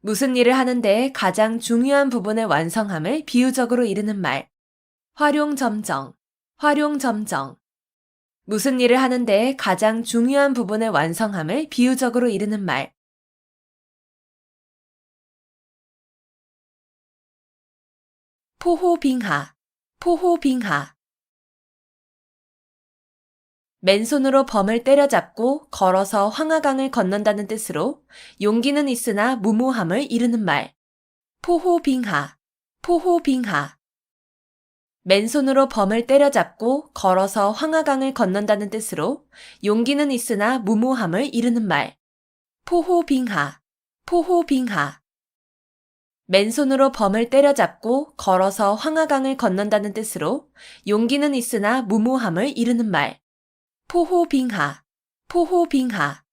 무슨 일을 하는데 가장 중요한 부분의 완성함을 비유적으로 이르는 말. 활용점정, 활용점정. 무슨 일을 하는데 가장 중요한 부분의 완성함을 비유적으로 이르는 말. 포호빙하, 포호빙하. 맨손으로 범을 때려잡고 걸어서 황하강을 건넌다는 뜻으로 용기는 있으나 무모함을 이르는 말. 포호빙하, 포호빙하. 맨손으로 범을 때려잡고 걸어서 황하강을 건넌다는 뜻으로 용기는 있으나 무모함을 이르는 말. 포호빙하, 포호빙하. 맨손으로 범을 때려잡고 걸어서 황하강을 건넌다는 뜻으로 용기는 있으나 무모함을 이르는 말. 포호빙하, 포호빙하.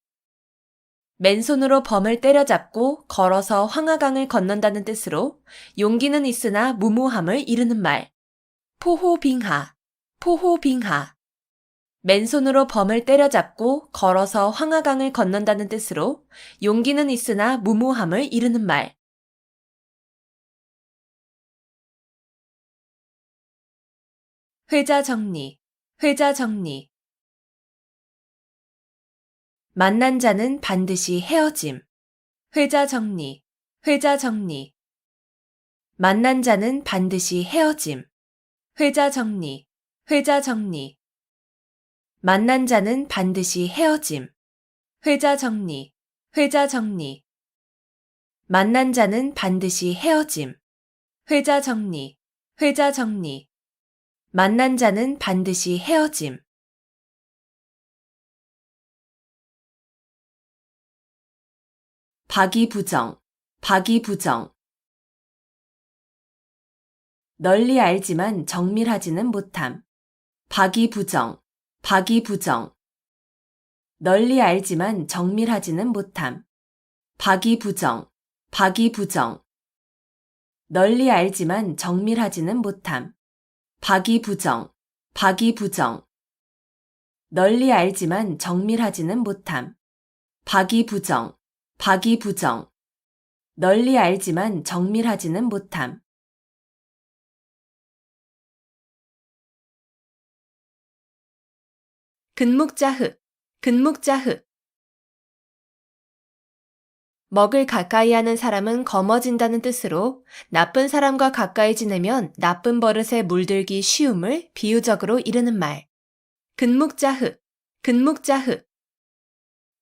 맨손으로 범을 때려잡고 걸어서 황하강을 건넌다는 뜻으로 용기는 있으나 무모함을 이르는 말. 포호빙하, 포호빙하. 맨손으로 범을 때려잡고 걸어서 황하강을 건넌다는 뜻으로 용기는 있으나 무모함을 이르는 말. 회자정리, 회자정리. 만난 자는 반드시 헤어짐. 회자정리, 회자정리. 만난 자는 반드시 헤어짐. 회자정리, 회자정리. 만난 자는 반드시 헤어짐. 회자정리, 회자정리. 만난 자는 반드시 헤어짐. 회자정리, 회자정리. 만난 자는 반드시 헤어짐. 박이부정, 박이부정. 널리 알지만 정밀하지는 못함. 박이부정, 박이부정. 널리 알지만 정밀하지는 못함. 박이부정, 박이부정. 널리 알지만 정밀하지는 못함. 박이부정, 박이부정. 널리 알지만 정밀하지는 못함. 박이부정, 박이부정. 널리 알지만 정밀하지는 못함. 근묵자흑, 근묵자흑. 먹을 가까이 하는 사람은 검어진다는 뜻으로 나쁜 사람과 가까이 지내면 나쁜 버릇에 물들기 쉬움을 비유적으로 이르는 말. 근묵자흑, 근묵자흑.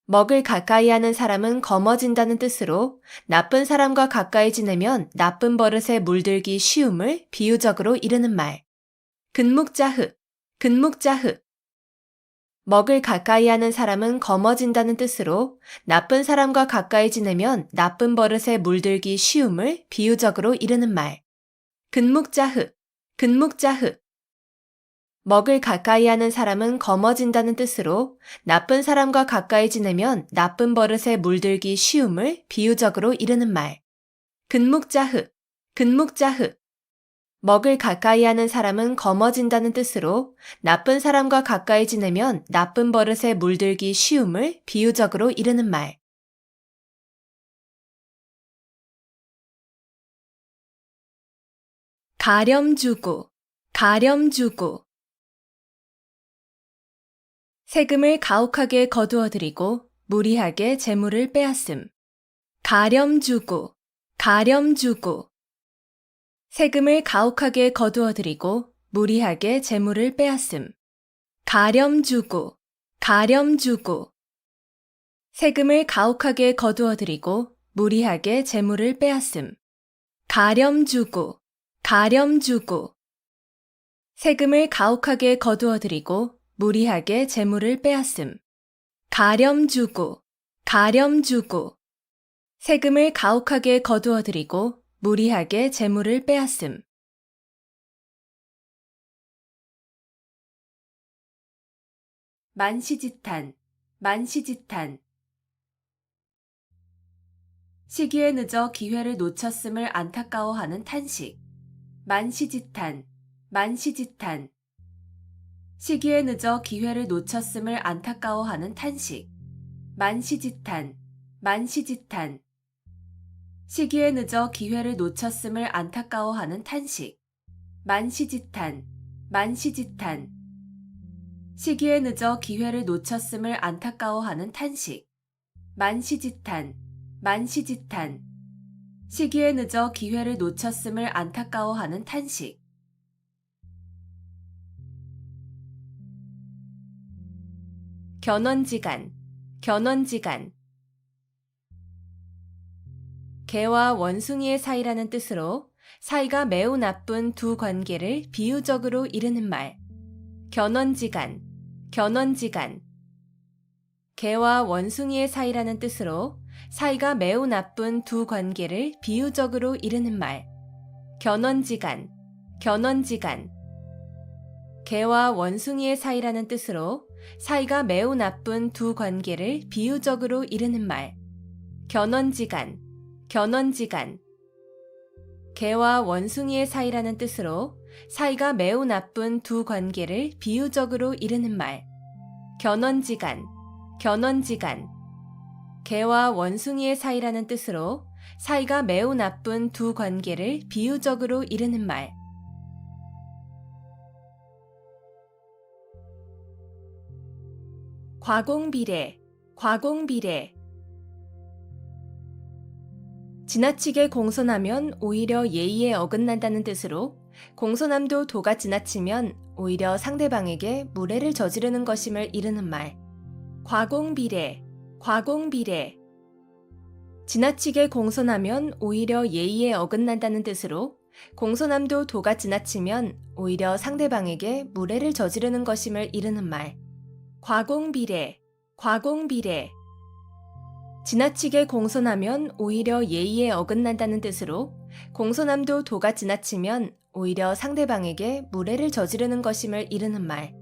먹을 가까이 하는 사람은 검어진다는 뜻으로 나쁜 사람과 가까이 지내면 나쁜 버릇에 물들기 쉬움을 비유적으로 이르는 말. 근묵자흑, 근묵자흑. 먹을 가까이 하는 사람은 검어진다는 뜻으로 나쁜 사람과 가까이 지내면 나쁜 버릇에 물들기 쉬움을 비유적으로 이르는 말. 근묵자흑, 근묵자흑. 먹을 가까이 하는 사람은 검어진다는 뜻으로 나쁜 사람과 가까이 지내면 나쁜 버릇에 물들기 쉬움을 비유적으로 이르는 말. 근묵자흑, 근묵자흑. 먹을 가까이 하는 사람은 검어진다는 뜻으로 나쁜 사람과 가까이 지내면 나쁜 버릇에 물들기 쉬움을 비유적으로 이르는 말. 가렴주구, 가렴주구. 세금을 가혹하게 거두어들이고 무리하게 재물을 빼앗음. 가렴주구, 가렴주구. 세금을 가혹하게 거두어들이고 무리하게 재물을 빼앗음. 가렴주구, 가렴주구. 세금을 가혹하게 거두어들이고 무리하게 재물을 빼앗음. 가렴주구, 가렴주구. 세금을 가혹하게 거두어들이고 무리하게 재물을 빼앗음. 가렴주구, 가렴주구. 세금을 가혹하게 거두어들이고 무리하게 재물을 빼앗음. 만시지탄, 만시지탄. 시기에 늦어 기회를 놓쳤음을 안타까워하는 탄식. 만시지탄, 만시지탄. 시기에 늦어 기회를 놓쳤음을 안타까워하는 탄식. 만시지탄, 만시지탄. 시기에 늦어 기회를 놓쳤음을 안타까워하는 탄식. 만시지탄, 만시지탄. 시기에 늦어 기회를 놓쳤음을 안타까워하는 탄식. 만시지탄, 만시지탄. 시기에 늦어 기회를 놓쳤음을 안타까워하는 탄식. 견원지간, 견원지간. 개와 원숭이의 사이라는 뜻으로 사이가 매우 나쁜 두 관계를 비유적으로 이르는 말. 견원지간, 견원지간. 개와 원숭이의 사이라는 뜻으로 사이가 매우 나쁜 두 관계를 비유적으로 이르는 말. 견원지간, 견원지간. 개와 원숭이의 사이라는 뜻으로 사이가 매우 나쁜 두 관계를 비유적으로 이르는 말. 견원지간, 견원지간. 개와 원숭이의 사이라는 뜻으로 사이가 매우 나쁜 두 관계를 비유적으로 이르는 말. 견원지간, 견원지간. 개와 원숭이의 사이라는 뜻으로 사이가 매우 나쁜 두 관계를 비유적으로 이르는 말. 과공비례, 과공비례. 지나치게 공손하면 오히려 예의에 어긋난다는 뜻으로 공손함도 도가 지나치면 오히려 상대방에게 무례를 저지르는 것임을 이르는 말. 과공비례, 과공비례. 지나치게 공손하면 오히려 예의에 어긋난다는 뜻으로 공손함도 도가 지나치면 오히려 상대방에게 무례를 저지르는 것임을 이르는 말. 과공비례, 과공비례. 지나치게 공손하면 오히려 예의에 어긋난다는 뜻으로 공손함도 도가 지나치면 오히려 상대방에게 무례를 저지르는 것임을 이르는 말.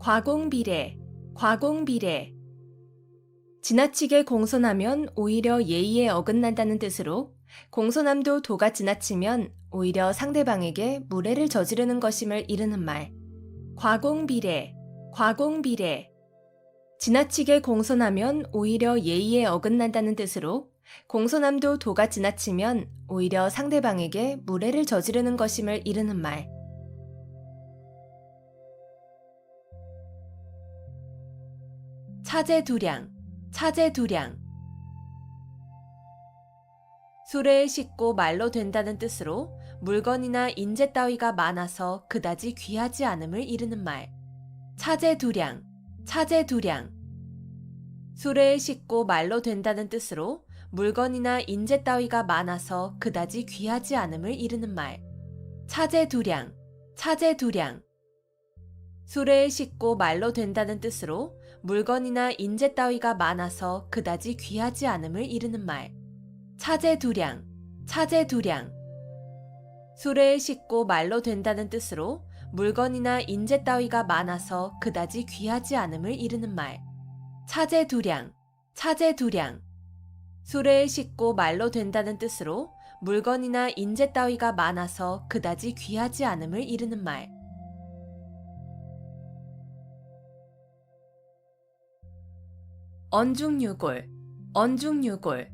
과공비례, 과공비례. 지나치게 공손하면 오히려 예의에 어긋난다는 뜻으로 공손함도 도가 지나치면 오히려 상대방에게 무례를 저지르는 것임을 이르는 말. 과공비례, 과공비례. 지나치게 공손하면 오히려 예의에 어긋난다는 뜻으로 공손함도 도가 지나치면 오히려 상대방에게 무례를 저지르는 것임을 이르는 말. 차제두량, 차제두량. 수레에 싣고 말로 된다는 뜻으로 물건이나 인재 따위가 많아서 그다지 귀하지 않음을 이르는 말. 차제두량, 차제두량. 수레에 싣고 말로 된다는 뜻으로 물건이나 인재 따위가 많아서 그다지 귀하지 않음을 이르는 말. 차제두량, 차제두량. 수레에 싣고 말로 된다는 뜻으로 물건이나 인재 따위가 많아서 그다지 귀하지 않음을 이르는 말. 차제두량, 차제두량. 수레에 싣고 말로 된다는 뜻으로 물건이나 인재 따위가 많아서 그다지 귀하지 않음을 이르는 말. 차제두량, 차제두량. 수레에 싣고 말로 된다는 뜻으로 물건이나 인재 따위가 많아서 그다지 귀하지 않음을 이르는 말. 언중유골, 언중유골.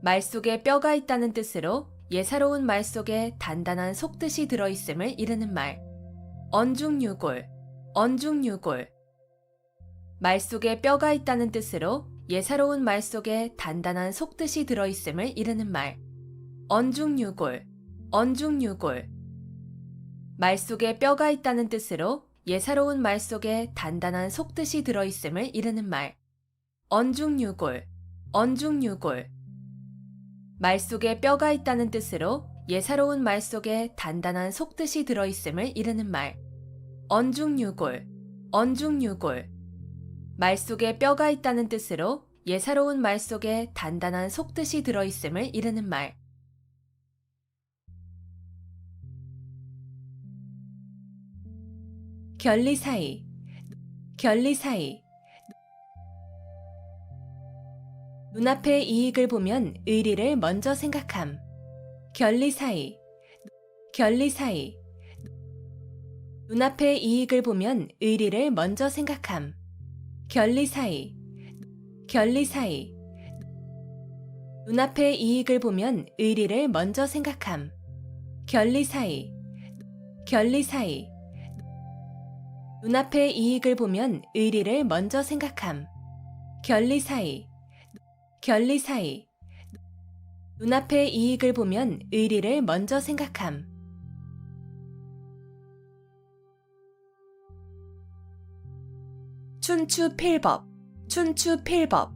말 속에 뼈가 있다는 뜻으로 예사로운 말 속에 단단한 속뜻이 들어있음을 이르는 말. 언중유골, 언중유골. 말 속에 뼈가 있다는 뜻으로 예사로운 말 속에 단단한 속뜻이 들어있음을 이르는 말. 언중유골, 언중유골. 말 속에 뼈가 있다는 뜻으로 예사로운 말 속에 단단한 속뜻이 들어있음을 이르는 말. 언중유골, 언중유골. 말 속에 뼈가 있다는 뜻으로 예사로운 말 속에 단단한 속뜻이 들어있음을 이르는 말. 언중유골, 언중유골. 말 속에 뼈가 있다는 뜻으로 예사로운 말 속에 단단한 속뜻이 들어있음을 이르는 말. 결리사이, 결리사이. 눈앞의 이익을 보면 의리를 먼저 생각함. 결리사이, 결리사이. 눈앞의 이익을 보면 의리를 먼저 생각함. 결리사이, 결리사이. 눈앞의 이익을 보면 의리를 먼저 생각함. 결리사이, 결리사이. 눈앞의 이익을 보면 의리를 먼저 생각함. 결리사이, 결리사이. 눈앞의 이익을 보면 의리를 먼저 생각함. 춘추필법, 춘추필법.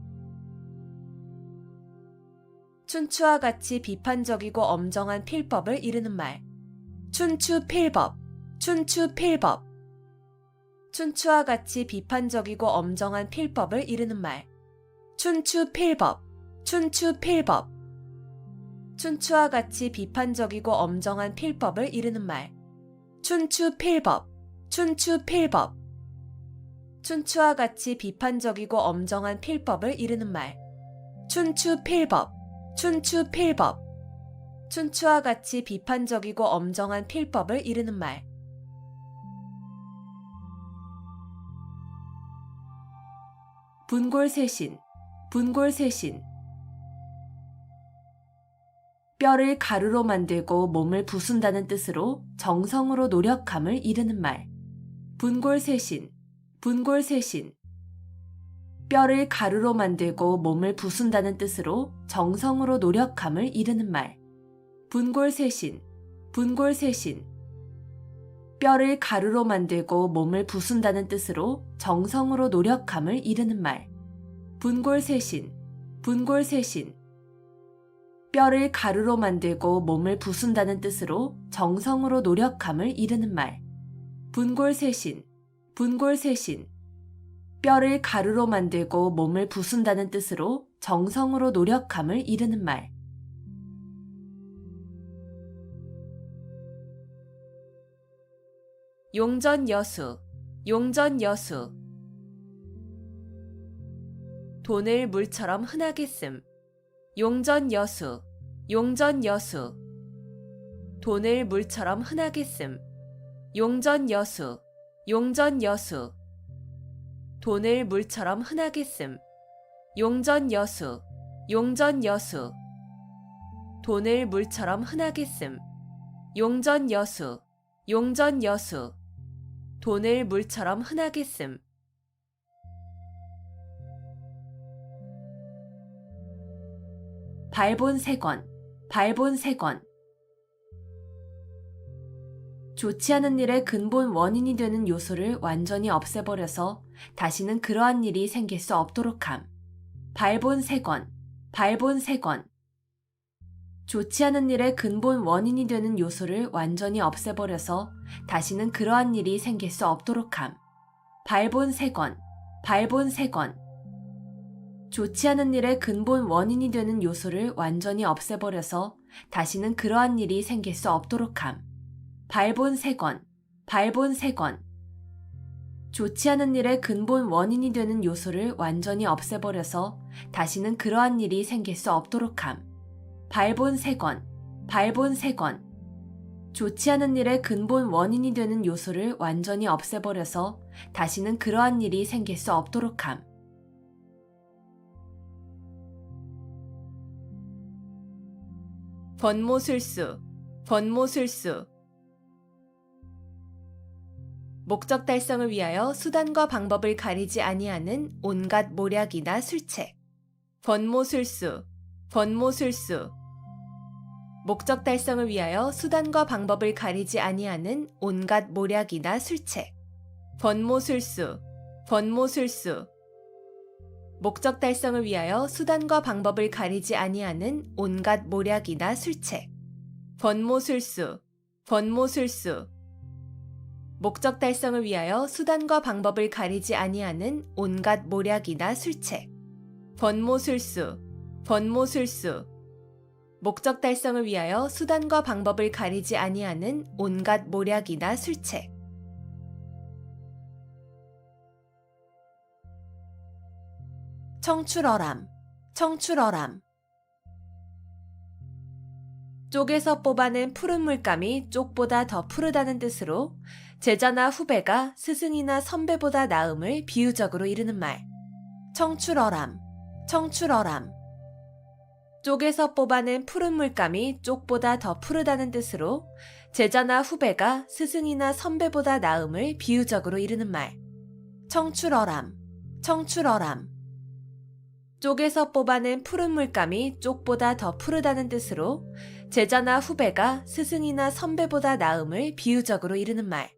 춘추와 같이 비판적이고 엄정한 필법을 이르는 말. 춘추필법, 춘추필법. 춘추와 같이 비판적이고 엄정한 필법을 이르는 말. 춘추필법, 춘추필법. 춘추와 같이 비판적이고 엄정한 필법을 이르는 말. 춘추필법, 춘추필법. 춘추와 같이 비판적이고 엄정한 필법을 이르는 말. 춘추필법, 춘추필법. 춘추와 같이 비판적이고 엄정한 필법을 이르는 말. 분골쇄신, 분골쇄신. 뼈를 가루로 만들고 몸을 부순다는 뜻으로 정성으로 노력함을 이르는 말. 분골쇄신, 분골쇄신. 뼈를 가루로 만들고 몸을 부순다는 뜻으로 정성으로 노력함을 이르는 말. 분골쇄신, 분골쇄신. 뼈를 가루로 만들고 몸을 부순다는 뜻으로 정성으로 노력함을 이르는 말. 분골쇄신, 분골쇄신. 뼈를 가루로 만들고 몸을 부순다는 뜻으로 정성으로 노력함을 이르는 말. 분골쇄신, 분골쇄신. 뼈를 가루로 만들고 몸을 부순다는 뜻으로 정성으로 노력함을 이르는 말. 용전여수, 용전여수. 돈을 물처럼 흔하게 씀. 용전여수, 용전여수. 돈을 물처럼 흔하게 씀. 용전여수, 용전여수. 돈을 물처럼 흔하게 씀. 용전여수, 용전여수. 돈을 물처럼 흔하게 씀. 용전여수, 용전여수. 돈을 물처럼 흔하게 씀. 발본색원, 발본색원. 좋지 않은 일의 근본 원인이 되는 요소를 완전히 없애버려서 다시는 그러한 일이 생길 수 없도록 함. 발본색원, 발본색원. 좋지 않은 일의 근본 원인이 되는 요소를 완전히 없애버려서 다시는 그러한 일이 생길 수 없도록 함. 발본색원, 발본색원. 좋지 않은 일의 근본 원인이 되는 요소를 완전히 없애버려서 다시는 그러한 일이 생길 수 없도록 함. 발본색원, 발본색원. 좋지 않은 일의 근본 원인이 되는 요소를 완전히 없애버려서 다시는 그러한 일이 생길 수 없도록 함. 발본색원, 발본색원. 좋지 않은 일의 근본 원인이 되는 요소를 완전히 없애버려서 다시는 그러한 일이 생길 수 없도록 함. 번모술수, 번모술수. 목적 달성을 위하여 수단과 방법을 가리지 아니하는 온갖 모략이나 술책. 번모술수, 번모술수. 목적 달성을 위하여 수단과 방법을 가리지 아니하는 온갖 모략이나 술책. 번모술수, 번모술수. 목적 달성을 위하여 수단과 방법을 가리지 아니하는 온갖 모략이나 술책. 번모술수, 번모술수. 목적 달성을 위하여 수단과 방법을 가리지 아니하는 온갖 모략이나 술책. 번모술수, 번모술수. 목적 달성을 위하여 수단과 방법을 가리지 아니하는 온갖 모략이나 술책. 청출어람, 청출어람. 쪽에서 뽑아낸 푸른 물감이 쪽보다 더 푸르다는 뜻으로 제자나 후배가 스승이나 선배보다 나음을 비유적으로 이르는 말. 청출어람, 청출어람. 쪽에서 뽑아낸 푸른 물감이 쪽보다 더 푸르다는 뜻으로 제자나 후배가 스승이나 선배보다 나음을 비유적으로 이르는 말. 청출어람, 청출어람. 쪽에서 뽑아낸 푸른 물감이 쪽보다 더 푸르다는 뜻으로 제자나 후배가 스승이나 선배보다 나음을 비유적으로 이르는 말.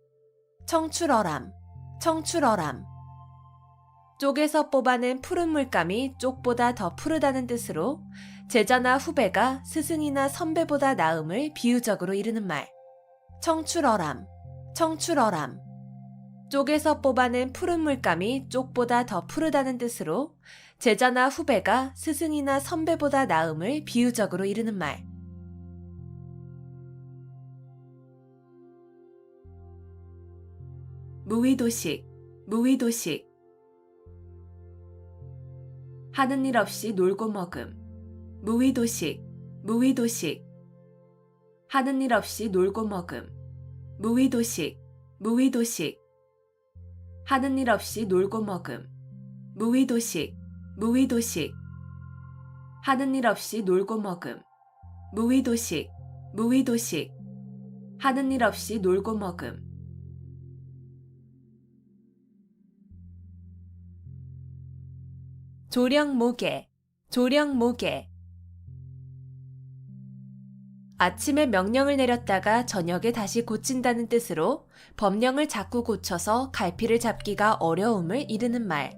청출어람, 청출어람. 쪽에서 뽑아낸 푸른 물감이 쪽보다 더 푸르다는 뜻으로 제자나 후배가 스승이나 선배보다 나음을 비유적으로 이르는 말. 청출어람, 청출어람. 쪽에서 뽑아낸 푸른 물감이 쪽보다 더 푸르다는 뜻으로 제자나 후배가 스승이나 선배보다 나음을 비유적으로 이르는 말. 무의도식, 무의도식. 하는 일 없이 놀고 먹음. 무의도식, 무의도식. 하는 일 없이 놀고 먹음. 무의도식, 무의도식. 하는 일 없이 놀고 먹음. 무의도식, 무의도식. 하는 일 없이 놀고 먹음. 무의도식, 무의도식. 하는 일 없이 놀고 먹음. 조령모계, 조령모계. 아침에 명령을 내렸다가 저녁에 다시 고친다는 뜻으로 법령을 자꾸 고쳐서 갈피를 잡기가 어려움을 이르는 말.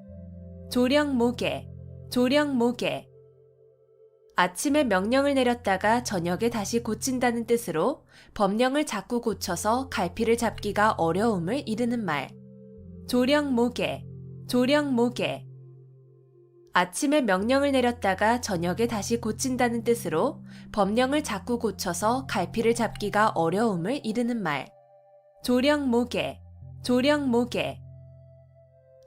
조령모계, 조령모계. 아침에 명령을 내렸다가 저녁에 다시 고친다는 뜻으로 법령을 자꾸 고쳐서 갈피를 잡기가 어려움을 이르는 말. 조령모계, 조령모계. 아침에 명령을 내렸다가 저녁에 다시 고친다는 뜻으로 법령을 자꾸 고쳐서 갈피를 잡기가 어려움을 이르는 말. 조령모계, 조령모계.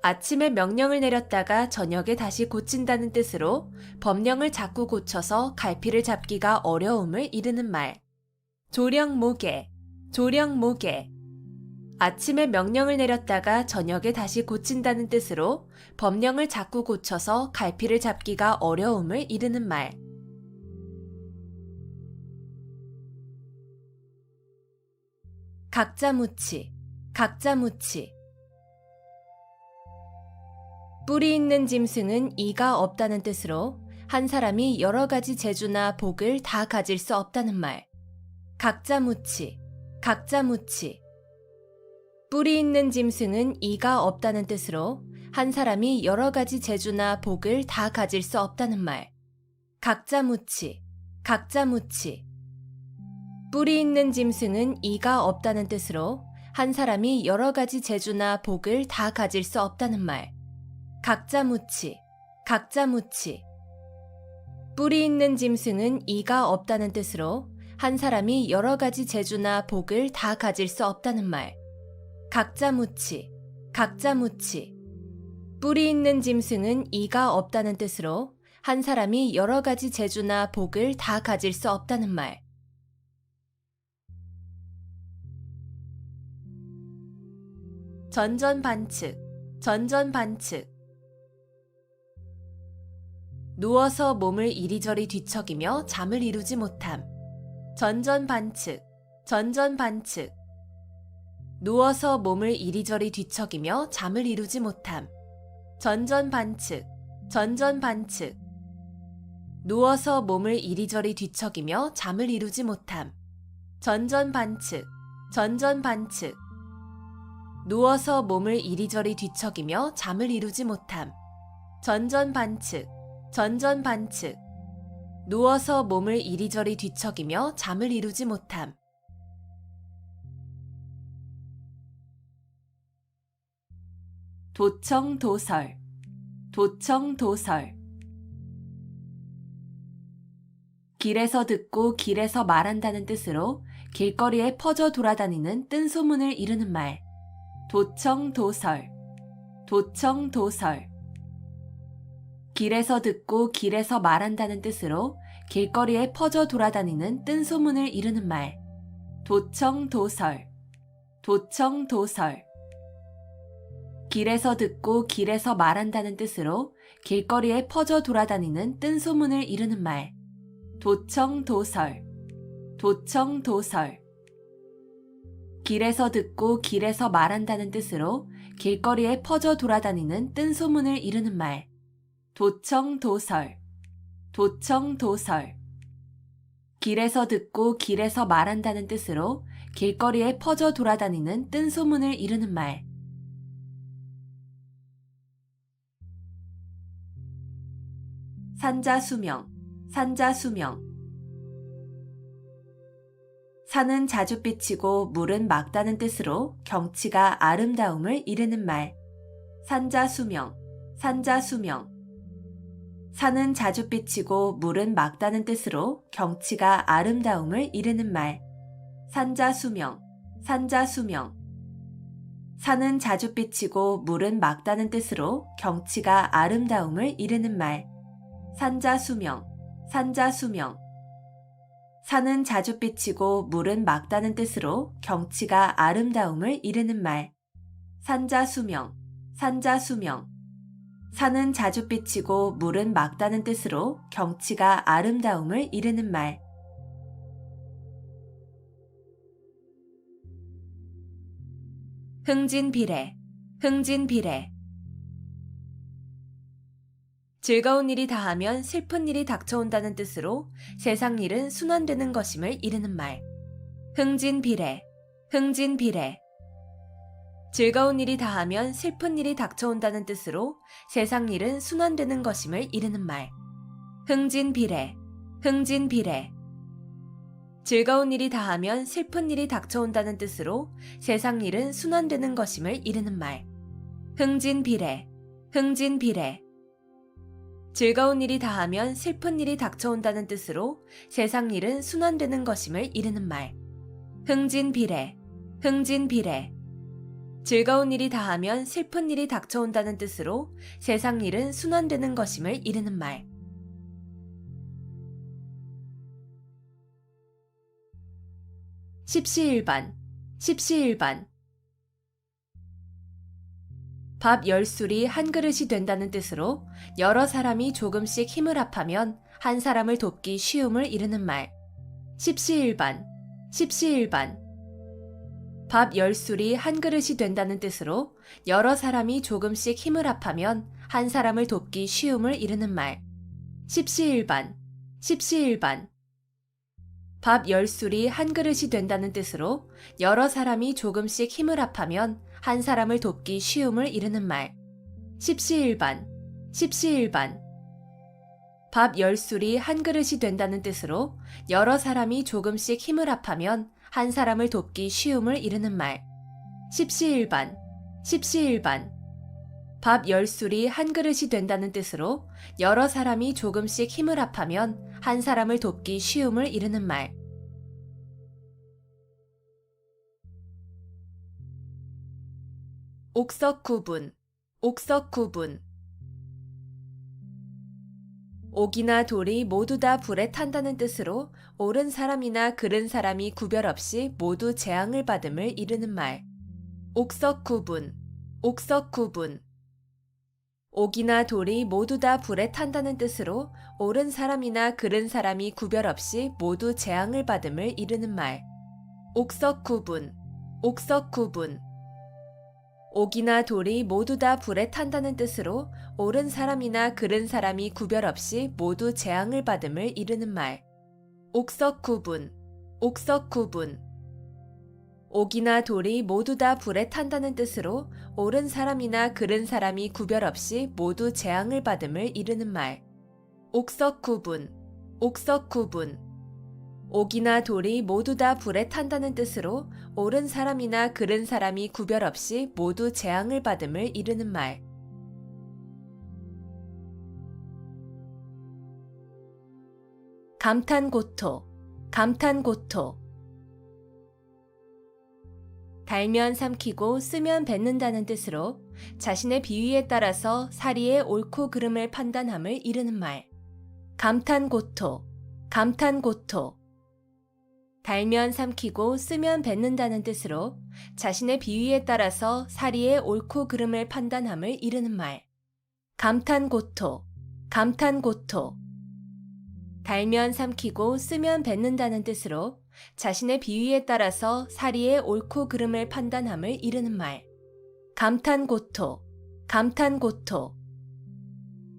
아침에 명령을 내렸다가 저녁에 다시 고친다는 뜻으로 법령을 자꾸 고쳐서 갈피를 잡기가 어려움을 이르는 말. 조령모계, 조령모계. 아침에 명령을 내렸다가 저녁에 다시 고친다는 뜻으로 법령을 자꾸 고쳐서 갈피를 잡기가 어려움을 이르는 말. 각자무치, 각자무치. 뿌리 있는 짐승은 이가 없다는 뜻으로 한 사람이 여러 가지 재주나 복을 다 가질 수 없다는 말. 각자무치, 각자무치. 뿌리 있는 짐승은 이가 없다는 뜻으로 한 사람이 여러 가지 재주나 복을 다 가질 수 없다는 말. 각자무치, 각자무치. 뿌리 있는 짐승은 이가 없다는 뜻으로 한 사람이 여러 가지 재주나 복을 다 가질 수 없다는 말. 각자무치, 각자무치. 뿌리 있는 짐승은 이가 없다는 뜻으로 한 사람이 여러 가지 재주나 복을 다 가질 수 없다는 말. 각자무치, 각자무치. 뿔이 있는 짐승은 이가 없다는 뜻으로 한 사람이 여러 가지 재주나 복을 다 가질 수 없다는 말. 전전반측, 전전반측. 누워서 몸을 이리저리 뒤척이며 잠을 이루지 못함. 전전반측, 전전반측. 누워서 몸을 이리저리 뒤척이며 잠을 이루지 못함. 전전반측, 전전반측. 누워서 몸을 이리저리 뒤척이며 잠을 이루지 못함. 전전반측, 전전반측. 누워서 몸을 이리저리 뒤척이며 잠을 이루지 못함. 전전반측, 전전반측. 누워서 몸을 이리저리 뒤척이며 잠을 이루지 못함. 도청도설, 도청도설. 길에서 듣고 길에서 말한다는 뜻으로 길거리에 퍼져 돌아다니는 뜬소문을 이루는 말. 도청도설, 도청도설. 길에서 듣고 길에서 말한다는 뜻으로 길거리에 퍼져 돌아다니는 뜬소문을 이루는 말. 도청도설, 도청도설. 길에서 듣고 길에서 말한다는 뜻으로 길거리에 퍼져 돌아다니는 뜬소문을 이루는 말. 도청도설, 도청도설. 길에서 듣고 길에서 말한다는 뜻으로 길거리에 퍼져 돌아다니는 뜬소문을 이루는 말. 도청도설, 도청도설. 길에서 듣고 길에서 말한다는 뜻으로 길거리에 퍼져 돌아다니는 뜬소문을 이루는 말. 산자수명, 산자수명. 산은 자줏빛이고 물은 맑다는 뜻으로 경치가 아름다움을 이르는 말. 산자수명, 산자수명. 산은 자줏빛이고 물은 맑다는 뜻으로 경치가 아름다움을 이르는 말. 산자수명, 산자수명. 산은 자줏빛이고 물은 맑다는 뜻으로 경치가 아름다움을 이르는 말. 산자수명, 산자수명. 산은 자줏빛이고 물은 맑다는 뜻으로 경치가 아름다움을 이르는 말. 산자수명, 산자수명. 산은 자줏빛이고 물은 맑다는 뜻으로 경치가 아름다움을 이르는 말. 흥진비례, 흥진비례. 즐거운 일이 다하면 슬픈 일이 닥쳐온다는 뜻으로 세상 일은 순환되는 것임을 이르는 말. 흥진비례, 흥진비례. 즐거운 일이 다하면 슬픈 일이 닥쳐온다는 뜻으로 세상 일은 순환되는 것임을 이르는 말. 흥진비례, 흥진비례. 즐거운 일이 다하면 슬픈 일이 닥쳐온다는 뜻으로 세상 일은 순환되는 것임을 이르는 말. 흥진비례, 흥진비례. 즐거운 일이 다하면 슬픈 일이 닥쳐온다는 뜻으로 세상 일은 순환되는 것임을 이르는 말. 흥진비례, 흥진비례. 즐거운 일이 다하면 슬픈 일이 닥쳐온다는 뜻으로 세상 일은 순환되는 것임을 이르는 말. 십시일반, 십시일반. 밥 10술이 한 그릇이 된다는 뜻으로 여러 사람이 조금씩 힘을 합하면 한 사람을 돕기 쉬움을 이르는 말. 십시일반, 십시일반. 밥 10술이 한 그릇이 된다는 뜻으로 여러 사람이 조금씩 힘을 합하면 한 사람을 돕기 쉬움을 이르는 말. 십시일반, 십시일반. 밥 10술이 한 그릇이 된다는 뜻으로 여러 사람이 조금씩 힘을 합하면 한 사람을 돕기 쉬움을 이르는 말. 십시일반, 십시일반. 밥 10술이 한 그릇이 된다는 뜻으로 여러 사람이 조금씩 힘을 합하면 한 사람을 돕기 쉬움을 이르는 말. 십시일반, 십시일반. 밥 10술이 한 그릇이 된다는 뜻으로 여러 사람이 조금씩 힘을 합하면 한 사람을 돕기 쉬움을 이르는 말. 옥석 구분, 옥석 구분. 옥이나 돌이 모두 다 불에 탄다는 뜻으로 옳은 사람이나 그른 사람이 구별 없이 모두 재앙을 받음을 이르는 말. 옥석 구분, 옥석 구분. 옥이나 돌이 모두 다 불에 탄다는 뜻으로 옳은 사람이나 그른 사람이 구별 없이 모두 재앙을 받음을 이르는 말. 옥석 구분, 옥석 구분. 옥이나 돌이 모두 다 불에 탄다는 뜻으로 옳은 사람이나 그른 사람이 구별 없이 모두 재앙을 받음을 이르는 말. 옥석 구분, 옥석 구분. 옥이나 돌이 모두 다 불에 탄다는 뜻으로 옳은 사람이나 그른 사람이 구별 없이 모두 재앙을 받음을 이르는 말. 옥석 구분, 옥석 구분. 옥이나 돌이 모두 다 불에 탄다는 뜻으로 옳은 사람이나 그른 사람이 구별 없이 모두 재앙을 받음을 이르는 말. 감탄고토, 감탄고토. 달면 삼키고 쓰면 뱉는다는 뜻으로 자신의 비위에 따라서 사리의 옳고 그름을 판단함을 이르는 말. 감탄고토, 감탄고토. 달면 삼키고 쓰면 뱉는다는 뜻으로 자신의 비위에 따라서 사리의 옳고 그름을 판단함을 이르는 말. 감탄고토, 감탄고토. 달면 삼키고 쓰면 뱉는다는 뜻으로 자신의 비위에 따라서 사리의 옳고 그름을 판단함을 이르는 말. 감탄고토, 감탄고토.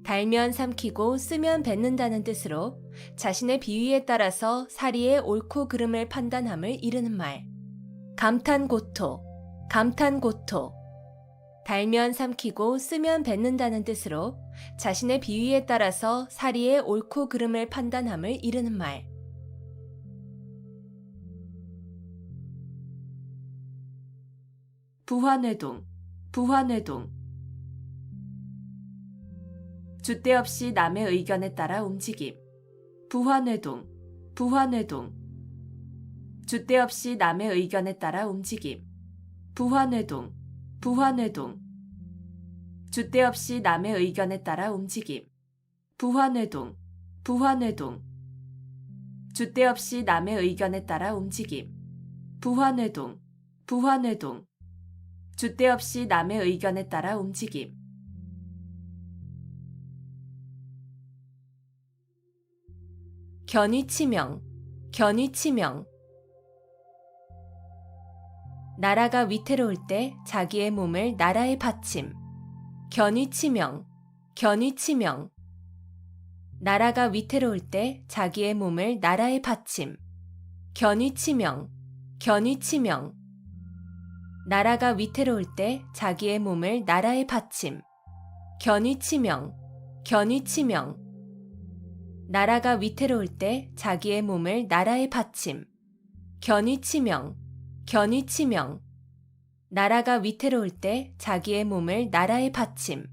달면 삼키고 쓰면 뱉는다는 뜻으로 자신의 비위에 따라서 사리의 옳고 그름을 판단함을 이르는 말. 감탄고토, 감탄고토. 달면 삼키고 쓰면 뱉는다는 뜻으로 자신의 비위에 따라서 사리의 옳고 그름을 판단함을 이르는 말. 부화뇌동, 부화뇌동. 줏대 없이 남의 의견에 따라 움직임. 부화뇌동, 부화뇌동. 줏대 없이 남의 의견에 따라 움직임. 부화뇌동, 부화뇌동. 줏대 없이 남의 의견에 따라 움직임. 부화뇌동, 부화뇌동. 줏대 없이 남의 의견에 따라 움직임. 부화뇌동, 부화뇌동. 줏대 없이 남의 의견에 따라 움직임. 견이치명, 견이치명. 나라가 위태로울 때 자기의 몸을 나라에 바침. 견이치명, 견이치명. 나라가 위태로울 때 자기의 몸을 나라에 바침. 견이치명, 견이치명. 나라가 위태로울 때 자기의 몸을 나라에 바침. 견이치명, 견이치명. 나라가 위태로울 때 자기의 몸을 나라에 바침. 견이치명, 견이치명. 나라가 위태로울 때 자기의 몸을 나라에 바침.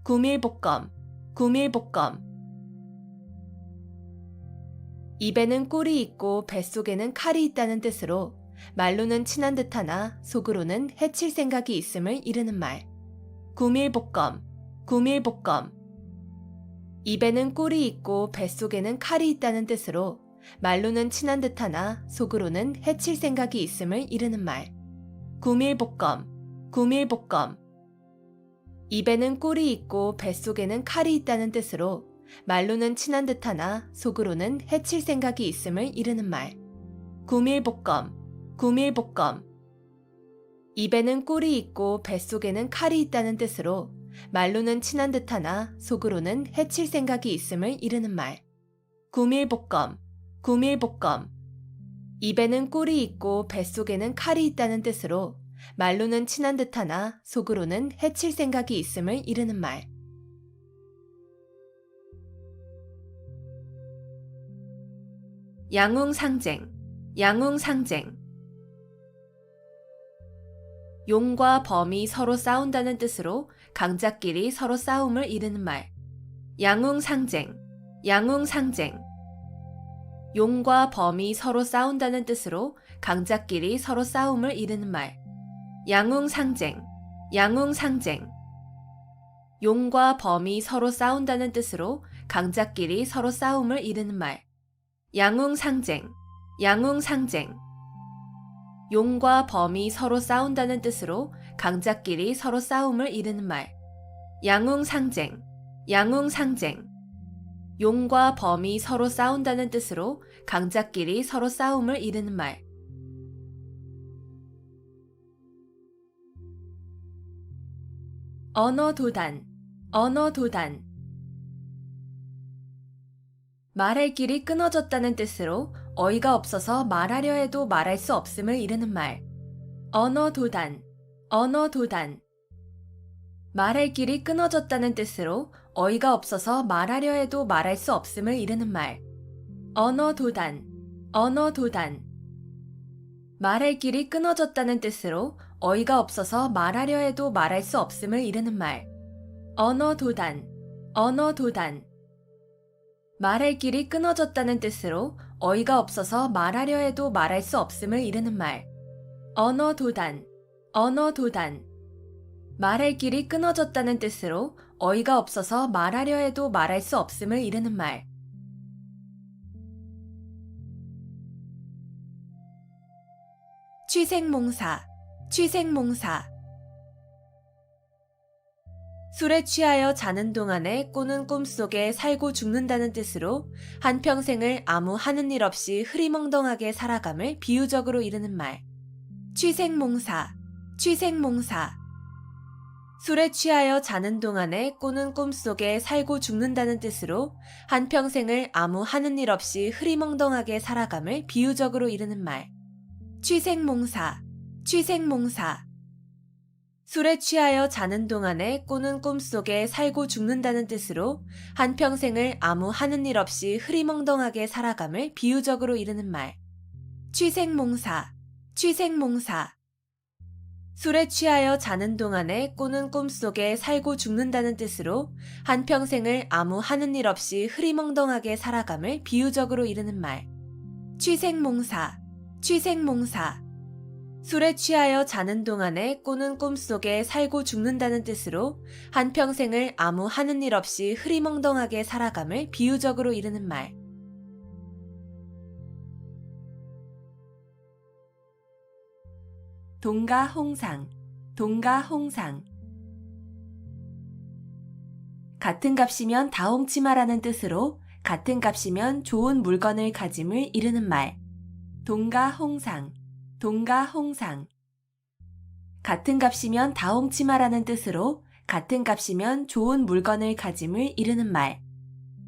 구밀복검, 구밀복검. 입에는 꿀이 있고 뱃속에는 칼이 있다는 뜻으로 말로는 친한 듯하나 속으로는 해칠 생각이 있음을 이르는 말. 구밀복검, 구밀복검. 입에는 꿀이 있고 뱃속에는 칼이 있다는 뜻으로 말로는 친한 듯하나 속으로는 해칠 생각이 있음을 이르는 말. 구밀복검, 구밀복검. 입에는 꿀이 있고 뱃속에는 칼이 있다는 뜻으로 말로는 친한 듯하나 속으로는 해칠 생각이 있음을 이르는 말. 구밀복검, 구밀복검. 입에는 꿀이 있고 뱃속에는 칼이 있다는 뜻으로 말로는 친한 듯하나 속으로는 해칠 생각이 있음을 이르는 말. 구밀복검, 구밀복검. 입에는 꿀이 있고 뱃속에는 칼이 있다는 뜻으로 말로는 친한 듯하나 속으로는 해칠 생각이 있음을 이르는 말. 양웅상쟁, 양웅상쟁. 용과 범이 서로 싸운다는 뜻으로 강자끼리 서로 싸움을 이르는 말. 양웅상쟁, 양웅상쟁. 용과 범이 서로 싸운다는 뜻으로 강자끼리 서로 싸움을 이르는 말. 양웅상쟁, 양웅상쟁. 용과 범이 서로 싸운다는 뜻으로 강자끼리 서로 싸움을 이르는 말. 양웅상쟁, 양웅상쟁. 용과 범이 서로 싸운다는 뜻으로 강자끼리 서로 싸움을 이르는 말. 양웅상쟁, 양웅상쟁. 용과 범이 서로 싸운다는 뜻으로 강자끼리 서로 싸움을 이르는 말. 언어도단, 언어도단. 말할 길이 끊어졌다는 뜻으로 어이가 없어서 말하려 해도 말할 수 없음을 이르는 말. 언어도단, 언어도단. 말할 길이 끊어졌다는 뜻으로 어이가 없어서 말하려 해도 말할 수 없음을 이르는 말. 언어도단, 언어도단. 말할 길이 끊어졌다는 뜻으로 어이가 없어서 말하려 해도 말할 수 없음을 이르는 말. 언어도단, 언어도단. 말할 길이 끊어졌다는 뜻으로 어이가 없어서 말하려 해도 말할 수 없음을 이르는 말. 언어도단, 언어도단. 말할 길이 끊어졌다는 뜻으로 어이가 없어서 말하려 해도 말할 수 없음을 이르는 말. 취생몽사, 취생몽사. 술에 취하여 자는 동안에 꾸는 꿈속에 살고 죽는다는 뜻으로 한평생을 아무 하는 일 없이 흐리멍덩하게 살아감을 비유적으로 이르는 말. 취생몽사, 취생몽사. 술에 취하여 자는 동안에 꾸는 꿈속에 살고 죽는다는 뜻으로 한평생을 아무 하는 일 없이 흐리멍덩하게 살아감을 비유적으로 이르는 말. 취생몽사, 취생몽사. 술에 취하여 자는 동안에 꾸는 꿈속에 살고 죽는다는 뜻으로 한평생을 아무 하는 일 없이 흐리멍덩하게 살아감을 비유적으로 이르는 말. 취생몽사, 취생몽사. 술에 취하여 자는 동안에 꾸는 꿈속에 살고 죽는다는 뜻으로 한평생을 아무 하는 일 없이 흐리멍덩하게 살아감을 비유적으로 이르는 말. 취생몽사, 취생몽사. 술에 취하여 자는 동안에 꾸는 꿈속에 살고 죽는다는 뜻으로 한평생을 아무 하는 일 없이 흐리멍덩하게 살아감을 비유적으로 이르는 말. 동가홍상, 동가홍상. 같은 값이면 다홍치마라는 뜻으로 같은 값이면 좋은 물건을 가짐을 이르는 말. 동가홍상, 동가홍상. 같은 값이면 다홍치마라는 뜻으로 같은 값이면 좋은 물건을 가짐을 이르는 말.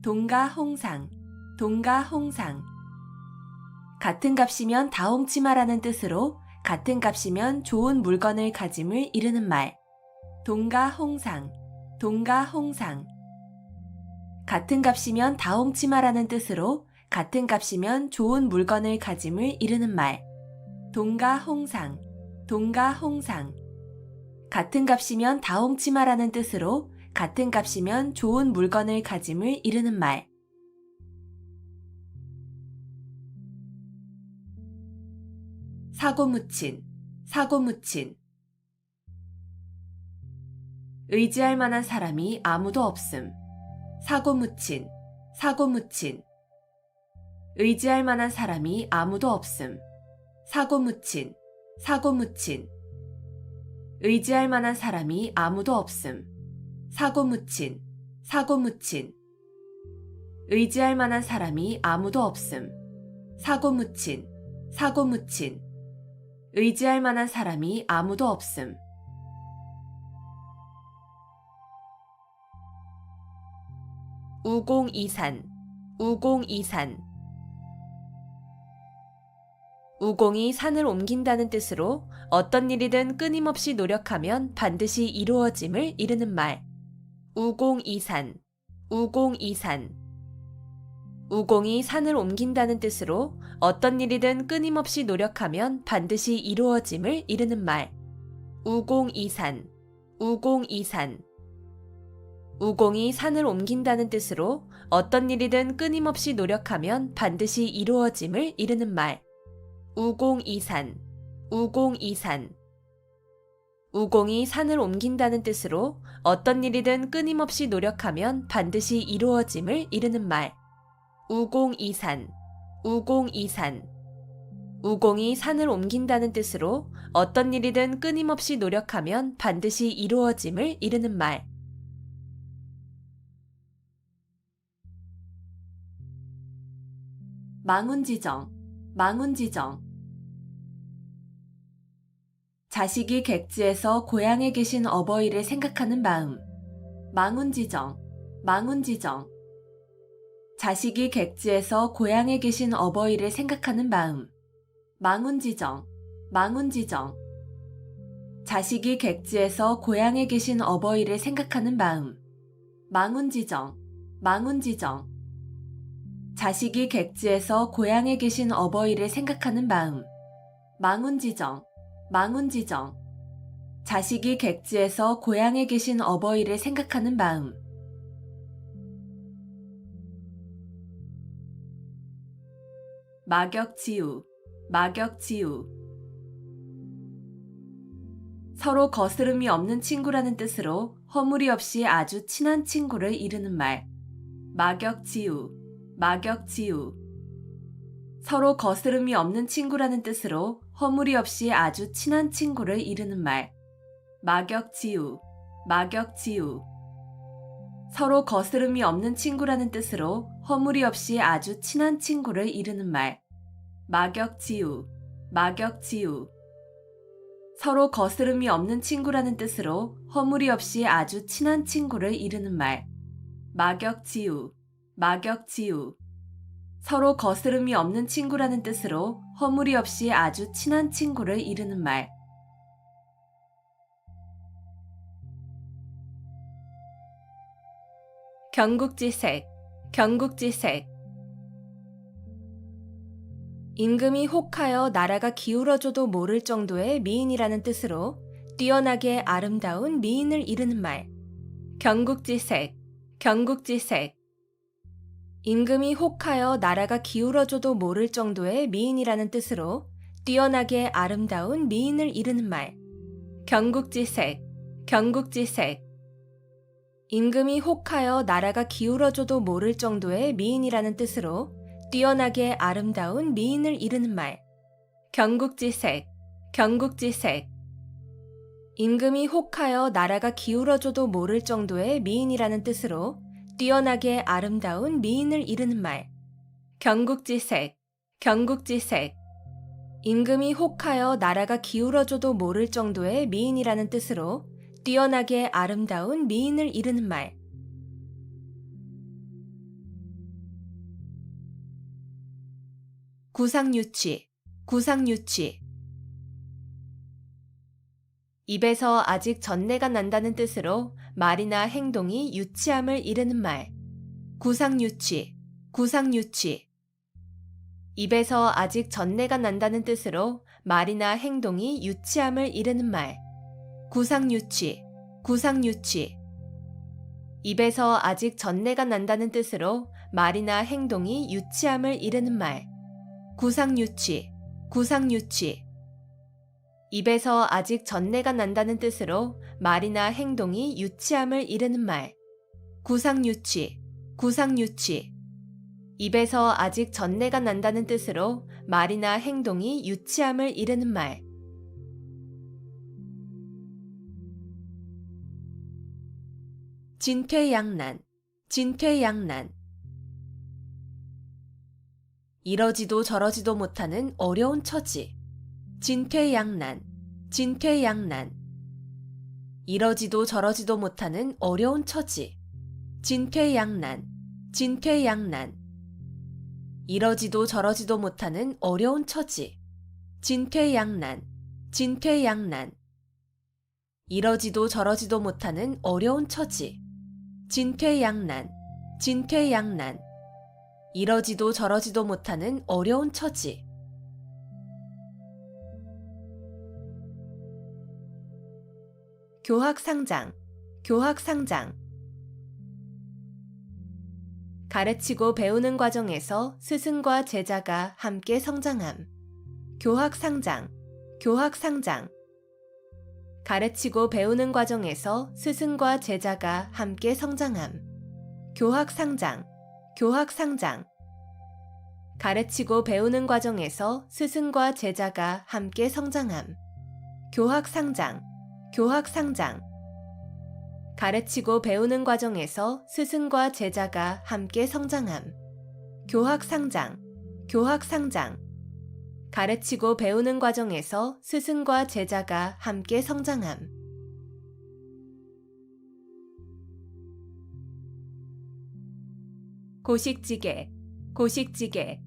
동가홍상, 동가홍상. 같은 값이면 다홍치마라는 뜻으로 같은 값이면 좋은 물건을 가짐을 이르는 말. 동가홍상, 동가홍상. 같은 값이면 다홍치마라는 뜻으로 같은 값이면 좋은 물건을 가짐을 이르는 말. 동가홍상, 동가홍상. 같은 값이면 다홍치마라는 뜻으로 같은 값이면 좋은 물건을 가짐을 이르는 말. 사고묻힌, 사고묻힌. 의지할 만한 사람이 아무도 없음. 사고묻힌, 사고묻힌. 의지할 만한 사람이 아무도 없음. 사고묻힌, 사고묻힌. 의지할 만한 사람이 아무도 없음. 사고묻힌, 사고묻힌. 의지할 만한 사람이 아무도 없음. 사고묻힌, 사고묻힌. 의지할 만한 사람이 아무도 없음. 우공이산, 우공이산. 우공이 산을 옮긴다는 뜻으로 어떤 일이든 끊임없이 노력하면 반드시 이루어짐을 이르는 말. 우공이산, 우공이산. 우공이 산을 옮긴다는 뜻으로 어떤 일이든 끊임없이 노력하면 반드시 이루어짐을 이르는 말. 우공이산, 우공이산. 우공이 산을 옮긴다는 뜻으로 어떤 일이든 끊임없이 노력하면 반드시 이루어짐을 이르는 말. 우공이산, 우공이산. 우공이 산을 옮긴다는 뜻으로 어떤 일이든 끊임없이 노력하면 반드시 이루어짐을 이르는 말. 우공이산, 우공이산. 우공이 산을 옮긴다는 뜻으로 어떤 일이든 끊임없이 노력하면 반드시 이루어짐을 이르는 말. 망운지정, 망운지정. 자식이 객지에서 고향에 계신 어버이를 생각하는 마음. 망운지정, 망운지정. 자식이 객지에서 고향에 계신 어버이를 생각하는 마음. 망운지정, 망운지정. 자식이 객지에서 고향에 계신 어버이를 생각하는 마음. 망운지정, 망운지정. 자식이 객지에서 고향에 계신 어버이를 생각하는 마음. 망운지정, 망운지정. 자식이 객지에서 고향에 계신 어버이를 생각하는 마음. 막역지우, 막역지우. 서로 거스름이 없는 친구라는 뜻으로 허물이 없이 아주 친한 친구를 이르는 말. 막역지우, 막역지우. 서로 거스름이 없는 친구라는 뜻으로 허물이 없이 아주 친한 친구를 이르는 말. 막역지우, 막역지우. 서로 거스름이 없는 친구라는 뜻으로 허물이 없이 아주 친한 친구를 이르는 말. 막역지우, 막역지우. 서로 거스름이 없는 친구라는 뜻으로 허물이 없이 아주 친한 친구를 이르는 말. 막역지우, 막역지우. 서로 거스름이 없는 친구라는 뜻으로 허물이 없이 아주 친한 친구를 이르는 말. 경국지색, 경국지색. 임금이 혹하여 나라가 기울어져도 모를 정도의 미인이라는 뜻으로 뛰어나게 아름다운 미인을 이르는 말. 경국지색, 경국지색. 임금이 혹하여 나라가 기울어져도 모를 정도의 미인이라는 뜻으로 뛰어나게 아름다운 미인을 이르는 말. 경국지색, 경국지색. 임금이 혹하여 나라가 기울어져도 모를 정도의 미인이라는 뜻으로 뛰어나게 아름다운 미인을 이르는 말. 경국지색, 경국지색. 임금이 혹하여 나라가 기울어져도 모를 정도의 미인이라는 뜻으로 뛰어나게 아름다운 미인을 이르는 말. 경국지색, 경국지색. 임금이 혹하여 나라가 기울어져도 모를 정도의 미인이라는 뜻으로 뛰어나게 아름다운 미인을 이르는 말. 구상유치, 구상유치. 입에서 아직 전내가 난다는 뜻으로 말이나 행동이 유치함을 이르는 말. 구상유치, 구상유치. 입에서 아직 전내가 난다는 뜻으로 말이나 행동이 유치함을 이르는 말. 구상유치, 구상유치. 입에서 아직 전내가 난다는 뜻으로 말이나 행동이 유치함을 이르는 말. 구상유치, 구상유치. 입에서 아직 전내가 난다는 뜻으로 말이나 행동이 유치함을 이르는 말. 구상유치, 구상유치. 입에서 아직 전내가 난다는 뜻으로 말이나 행동이 유치함을 이르는 말. 진퇴양난, 진퇴양난. 이러지도 저러지도 못하는 어려운 처지. 진퇴양난, 진퇴양난. 이러지도 저러지도 못하는 어려운 처지. 진퇴양난, 진퇴양난. 이러지도 저러지도 못하는 어려운 처지. 진퇴양난, 진퇴양난. 이러지도 저러지도 못하는 어려운 처지. 진퇴양난, 진퇴양난. 이러지도 저러지도 못하는 어려운 처지. 교학상장, 교학상장. 가르치고 배우는 과정에서 스승과 제자가 함께 성장함. 교학상장, 교학상장. 가르치고 배우는 과정에서 스승과 제자가 함께 성장함. 교학상장, 교학상장. 가르치고 배우는 과정에서 스승과 제자가 함께 성장함. 교학상장, 교학상장. 가르치고 배우는 과정에서 스승과 제자가 함께 성장함. 교학상장, 교학상장. 가르치고 배우는 과정에서 스승과 제자가 함께 성장함. 고식지게, 고식지게.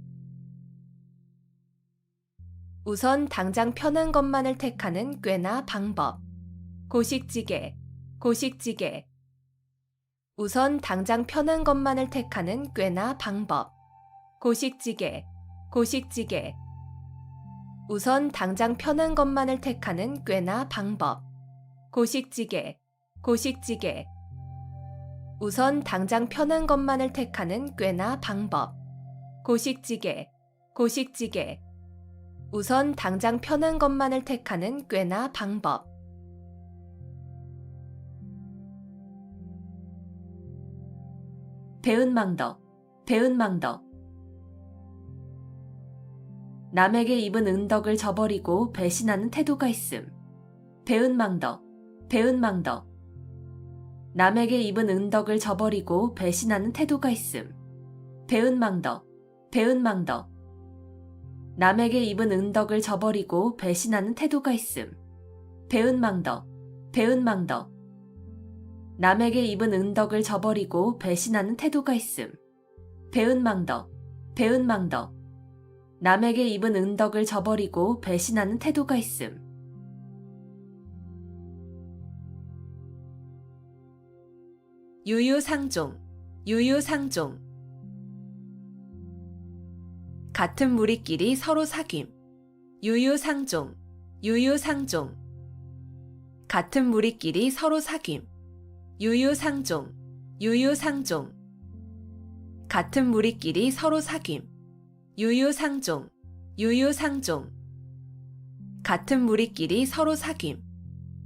우선 당장 편한 것만을 택하는 꾀나 방법. 고식지게, 고식지게. 우선 당장 편한 것만을 택하는 꾀나 방법. 고식지게, 고식지게. 우선 당장 편한 것만을 택하는 꾀나 방법. 고식지게, 고식지게. 우선 당장 편한 것만을 택하는 꾀나 방법. 고식지게, 고식지게. 우선 당장 편한 것만을 택하는 꾀나 방법. 배은망덕, 배은망덕. 남에게 입은 은덕을 저버리고 배신하는 태도가 있음. 배은망덕, 배은망덕. 남에게 입은 은덕을 저버리고 배신하는 태도가 있음. 배은망덕, 배은망덕. 남에게 입은 은덕을 저버리고 배신하는 태도가 있음. 배은망덕, 배은망덕. 남에게 입은 은덕을 저버리고 배신하는 태도가 있음. 배은망덕, 배은망덕. 남에게 입은 은덕을 저버리고 배신하는 태도가 있음. 유유상종, 유유상종. 같은 무리끼리 서로 사귐. 유유상종, 유유상종. 같은 무리끼리 서로 사귐. 유유상종, 유유상종. 같은 무리끼리 서로 사귐. 유유상종, 유유상종. 같은 무리끼리 서로 사귐.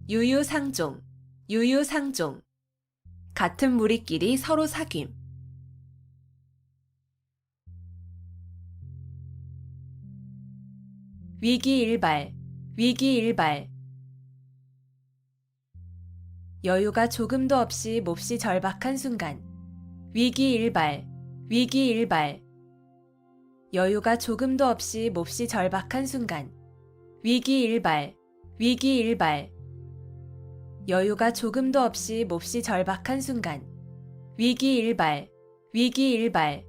유유상종, 유유상종. 같은 무리끼리 서로 사귐. 위기일발, 위기일발. 여유가 조금도 없이 몹시 절박한 순간. 위기일발, 위기일발. 여유가 조금도 없이 몹시 절박한 순간. 위기일발, 위기일발. 여유가 조금도 없이 몹시 절박한 순간. 위기일발, 위기일발.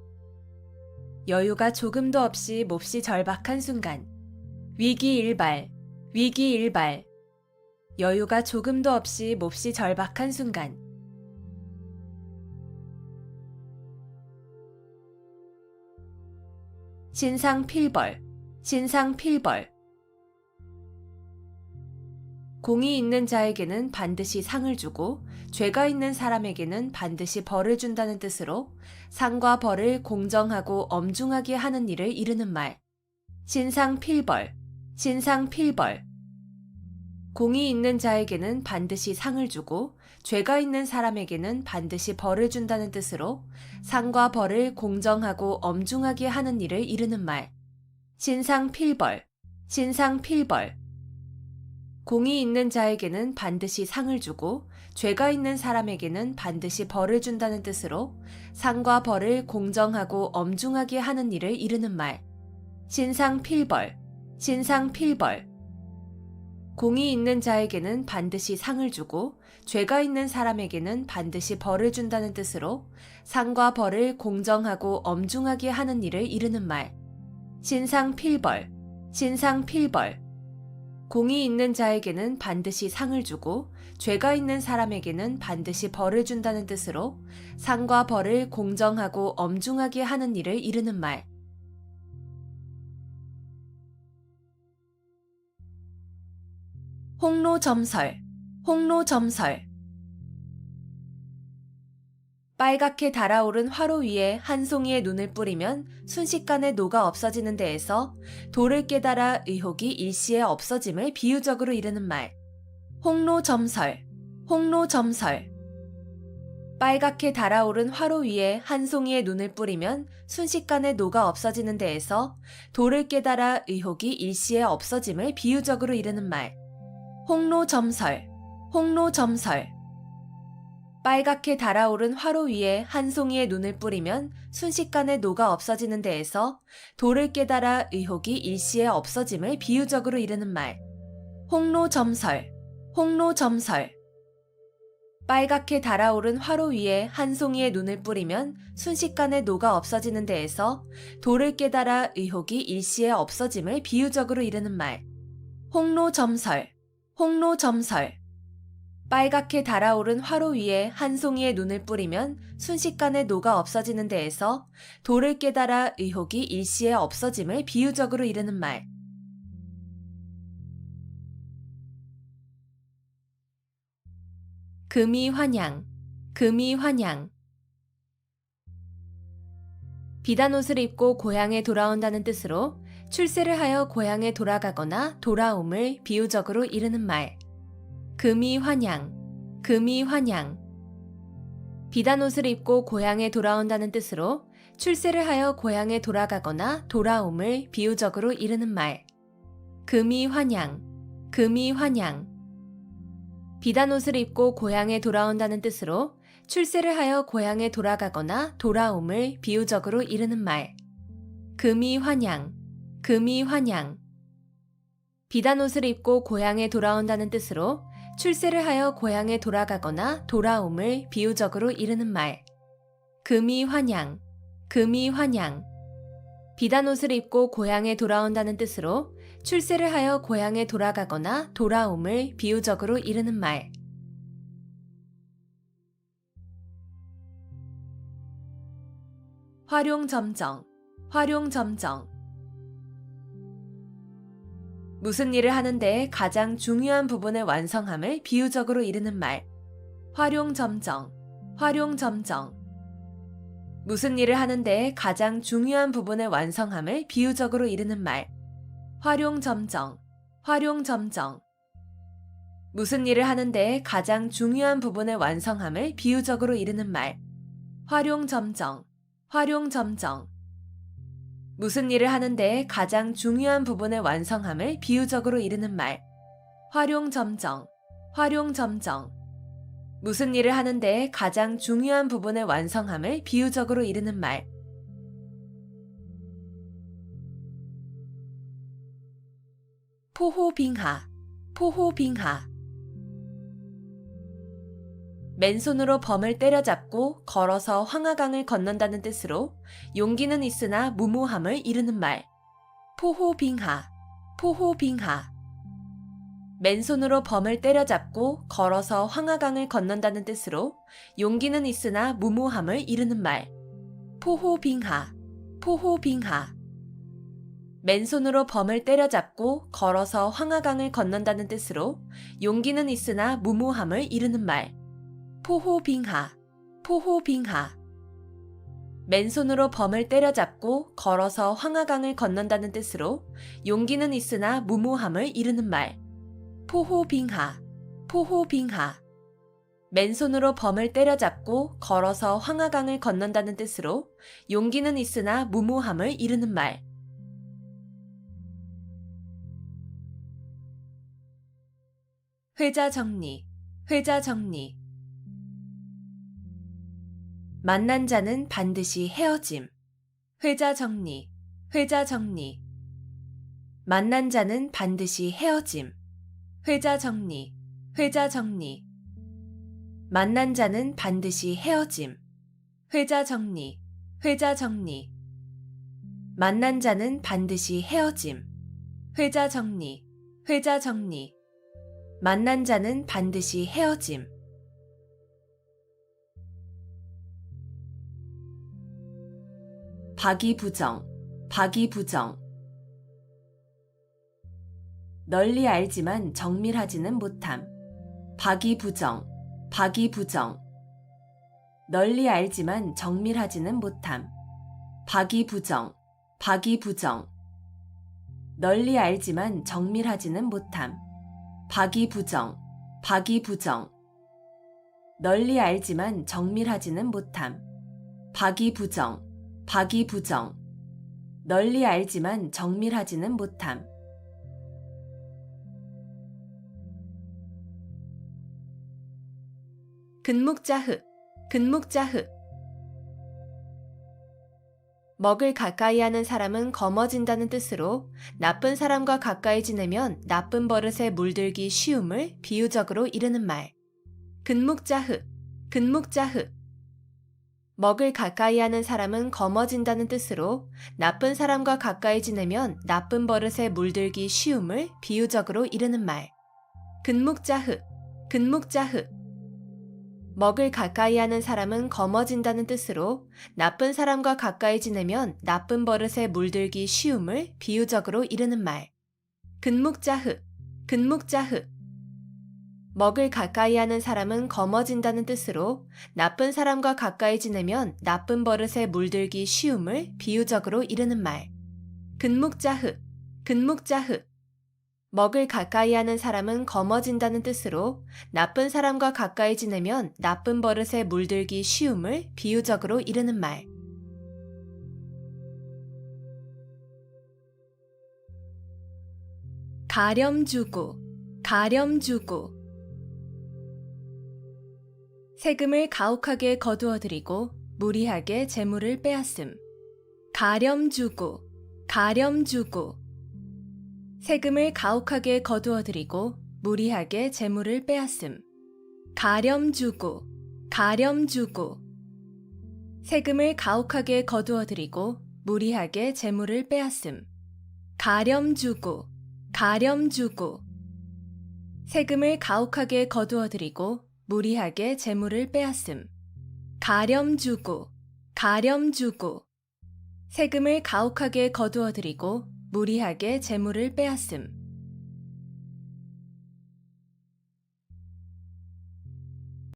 여유가 조금도 없이 몹시 절박한 순간. 위기일발, 위기일발. 여유가 조금도 없이 몹시 절박한 순간. 신상필벌, 신상필벌. 공이 있는 자에게는 반드시 상을 주고 죄가 있는 사람에게는 반드시 벌을 준다는 뜻으로 상과 벌을 공정하고 엄중하게 하는 일을 이르는 말. 신상필벌, 신상필벌. 공이 있는 자에게는 반드시 상을 주고 죄가 있는 사람에게는 반드시 벌을 준다는 뜻으로 상과 벌을 공정하고 엄중하게 하는 일을 이르는 말. 신상필벌, 신상필벌. 공이 있는 자에게는 반드시 상을 주고 죄가 있는 사람에게는 반드시 벌을 준다는 뜻으로 상과 벌을 공정하고 엄중하게 하는 일을 이르는 말. 신상필벌, 신상필벌. 공이 있는 자에게는 반드시 상을 주고 죄가 있는 사람에게는 반드시 벌을 준다는 뜻으로 상과 벌을 공정하고 엄중하게 하는 일을 이르는 말. 신상필벌, 신상필벌. 공이 있는 자에게는 반드시 상을 주고 죄가 있는 사람에게는 반드시 벌을 준다는 뜻으로 상과 벌을 공정하고 엄중하게 하는 일을 이르는 말. 홍로점설, 홍로점설. 빨갛게 달아오른 화로 위에 한 송이의 눈을 뿌리면 순식간에 녹아 없어지는 데에서 도를 깨달아 의혹이 일시에 없어짐을 비유적으로 이르는 말. 홍로점설, 홍로점설. 빨갛게 달아오른 화로 위에 한 송이의 눈을 뿌리면 순식간에 녹아 없어지는 데에서 도를 깨달아 의혹이 일시에 없어짐을 비유적으로 이르는 말. 홍로점설, 홍로점설. 빨갛게 달아오른 화로 위에 한 송이의 눈을 뿌리면 순식간에 녹아 없어지는 데에서 도를 깨달아 의혹이 일시에 없어짐을 비유적으로 이르는 말. 홍로점설, 홍로점설. 빨갛게 달아오른 화로 위에 한 송이의 눈을 뿌리면 순식간에 녹아 없어지는 데에서 도를 깨달아 의혹이 일시에 없어짐을 비유적으로 이르는 말. 홍로점설, 홍로점설. 빨갛게 달아오른 화로 위에 한 송이의 눈을 뿌리면 순식간에 녹아 없어지는 데에서 도를 깨달아 의혹이 일시에 없어짐을 비유적으로 이르는 말. 금이환양, 금이환양. 비단 옷을 입고 고향에 돌아온다는 뜻으로 출세를 하여 고향에 돌아가거나 돌아옴을 비유적으로 이르는 말. 금이환양, 금이환양. 비단 옷을 입고 고향에 돌아온다는 뜻으로 출세를 하여 고향에 돌아가거나 돌아옴을 비유적으로 이르는 말. 금이환양, 금이환양. 비단 옷을 입고 고향에 돌아온다는 뜻으로 출세를 하여 고향에 돌아가거나 돌아옴을 비유적으로 이르는 말. 금이환양, 금이환양. 비단 옷을 입고 고향에 돌아온다는 뜻으로 출세를 하여 고향에 돌아가거나 돌아옴을 비유적으로 이르는 말. 금이환양, 금이환양. 비단 옷을 입고 고향에 돌아온다는 뜻으로 출세를 하여 고향에 돌아가거나 돌아옴을 비유적으로 이르는 말. 활용점정, 활용점정. 무슨 일을 하는데 가장 중요한 부분의 완성함을 비유적으로 이르는 말. 활용점정, 활용점정. 무슨 일을 하는데 가장 중요한 부분의 완성함을 비유적으로 이르는 말. 활용점정, 활용점정. 무슨 일을 하는데 가장 중요한 부분의 완성함을 비유적으로 이르는 말. 활용점정, 활용점정. 무슨 일을 하는데 가장 중요한 부분의 완성함을 비유적으로 이르는 말. 활용점정, 활용점정. 무슨 일을 하는데 가장 중요한 부분의 완성함을 비유적으로 이르는 말. 포호빙하, 포호빙하. 맨손으로 범을 때려잡고 걸어서 황하강을 건넌다는 뜻으로 용기는 있으나 무모함을 이르는 말. 포호빙하, 포호빙하. 맨손으로 범을 때려잡고 걸어서 황하강을 건넌다는 뜻으로 용기는 있으나 무모함을 이르는 말. 포호빙하, 포호빙하. 맨손으로 범을 때려잡고 걸어서 황하강을 건넌다는 뜻으로 용기는 있으나 무모함을 이르는 말. 포호빙하, 포호빙하. 맨손으로 범을 때려잡고 걸어서 황하강을 건넌다는 뜻으로 용기는 있으나 무모함을 이르는 말. 포호빙하, 포호빙하. 맨손으로 범을 때려잡고 걸어서 황하강을 건넌다는 뜻으로 용기는 있으나 무모함을 이르는 말. 회자정리, 회자정리. 만난 자는 반드시 헤어짐. 회자정리, 회자정리. 만난 자는 반드시 헤어짐. 회자정리, 회자정리. 만난 자는 반드시 헤어짐. 회자정리, 회자정리. 만난 자는 반드시 헤어짐. 회자정리, 회자정리. 만난 자는 반드시 헤어짐. 박이부정, 박이부정. 널리 알지만 정밀하지는 못함. 박이부정, 박이부정. 널리 알지만 정밀하지는 못함. 박이부정, 박이부정. 널리 알지만 정밀하지는 못함. 박이부정, 박이부정. 널리 알지만 정밀하지는 못함. 박이부정, 박이부정. 널리 알지만 정밀하지는 못함. 근묵자흑, 근묵자흑. 먹을 가까이 하는 사람은 검어진다는 뜻으로 나쁜 사람과 가까이 지내면 나쁜 버릇에 물들기 쉬움을 비유적으로 이르는 말. 근묵자흑, 근묵자흑. 먹을 가까이 하는 사람은 검어진다는 뜻으로 나쁜 사람과 가까이 지내면 나쁜 버릇에 물들기 쉬움을 비유적으로 이르는 말. 근묵자흑, 근묵자흑. 먹을 가까이 하는 사람은 검어진다는 뜻으로 나쁜 사람과 가까이 지내면 나쁜 버릇에 물들기 쉬움을 비유적으로 이르는 말. 근묵자흑, 근묵자흑. 먹을 가까이 하는 사람은 검어진다는 뜻으로 나쁜 사람과 가까이 지내면 나쁜 버릇에 물들기 쉬움을 비유적으로 이르는 말. 근묵자흑, 근묵자흑. 먹을 가까이 하는 사람은 검어진다는 뜻으로 나쁜 사람과 가까이 지내면 나쁜 버릇에 물들기 쉬움을 비유적으로 이르는 말. 가렴주구, 가렴주구. 세금을 가혹하게 거두어들이고 무리하게 재물을 빼앗음. 가렴주구, 가렴주구. 세금을 가혹하게 거두어들이고 무리하게 재물을 빼앗음. 가렴주구, 가렴주구. 세금을 가혹하게 거두어들이고 무리하게 재물을 빼앗음. 가렴주구, 가렴주구. 세금을 가혹하게 거두어들이고 무리하게 재물을 빼앗음. 가렴주구, 가렴주구. 세금을 가혹하게 거두어들이고 무리하게 재물을 빼앗음.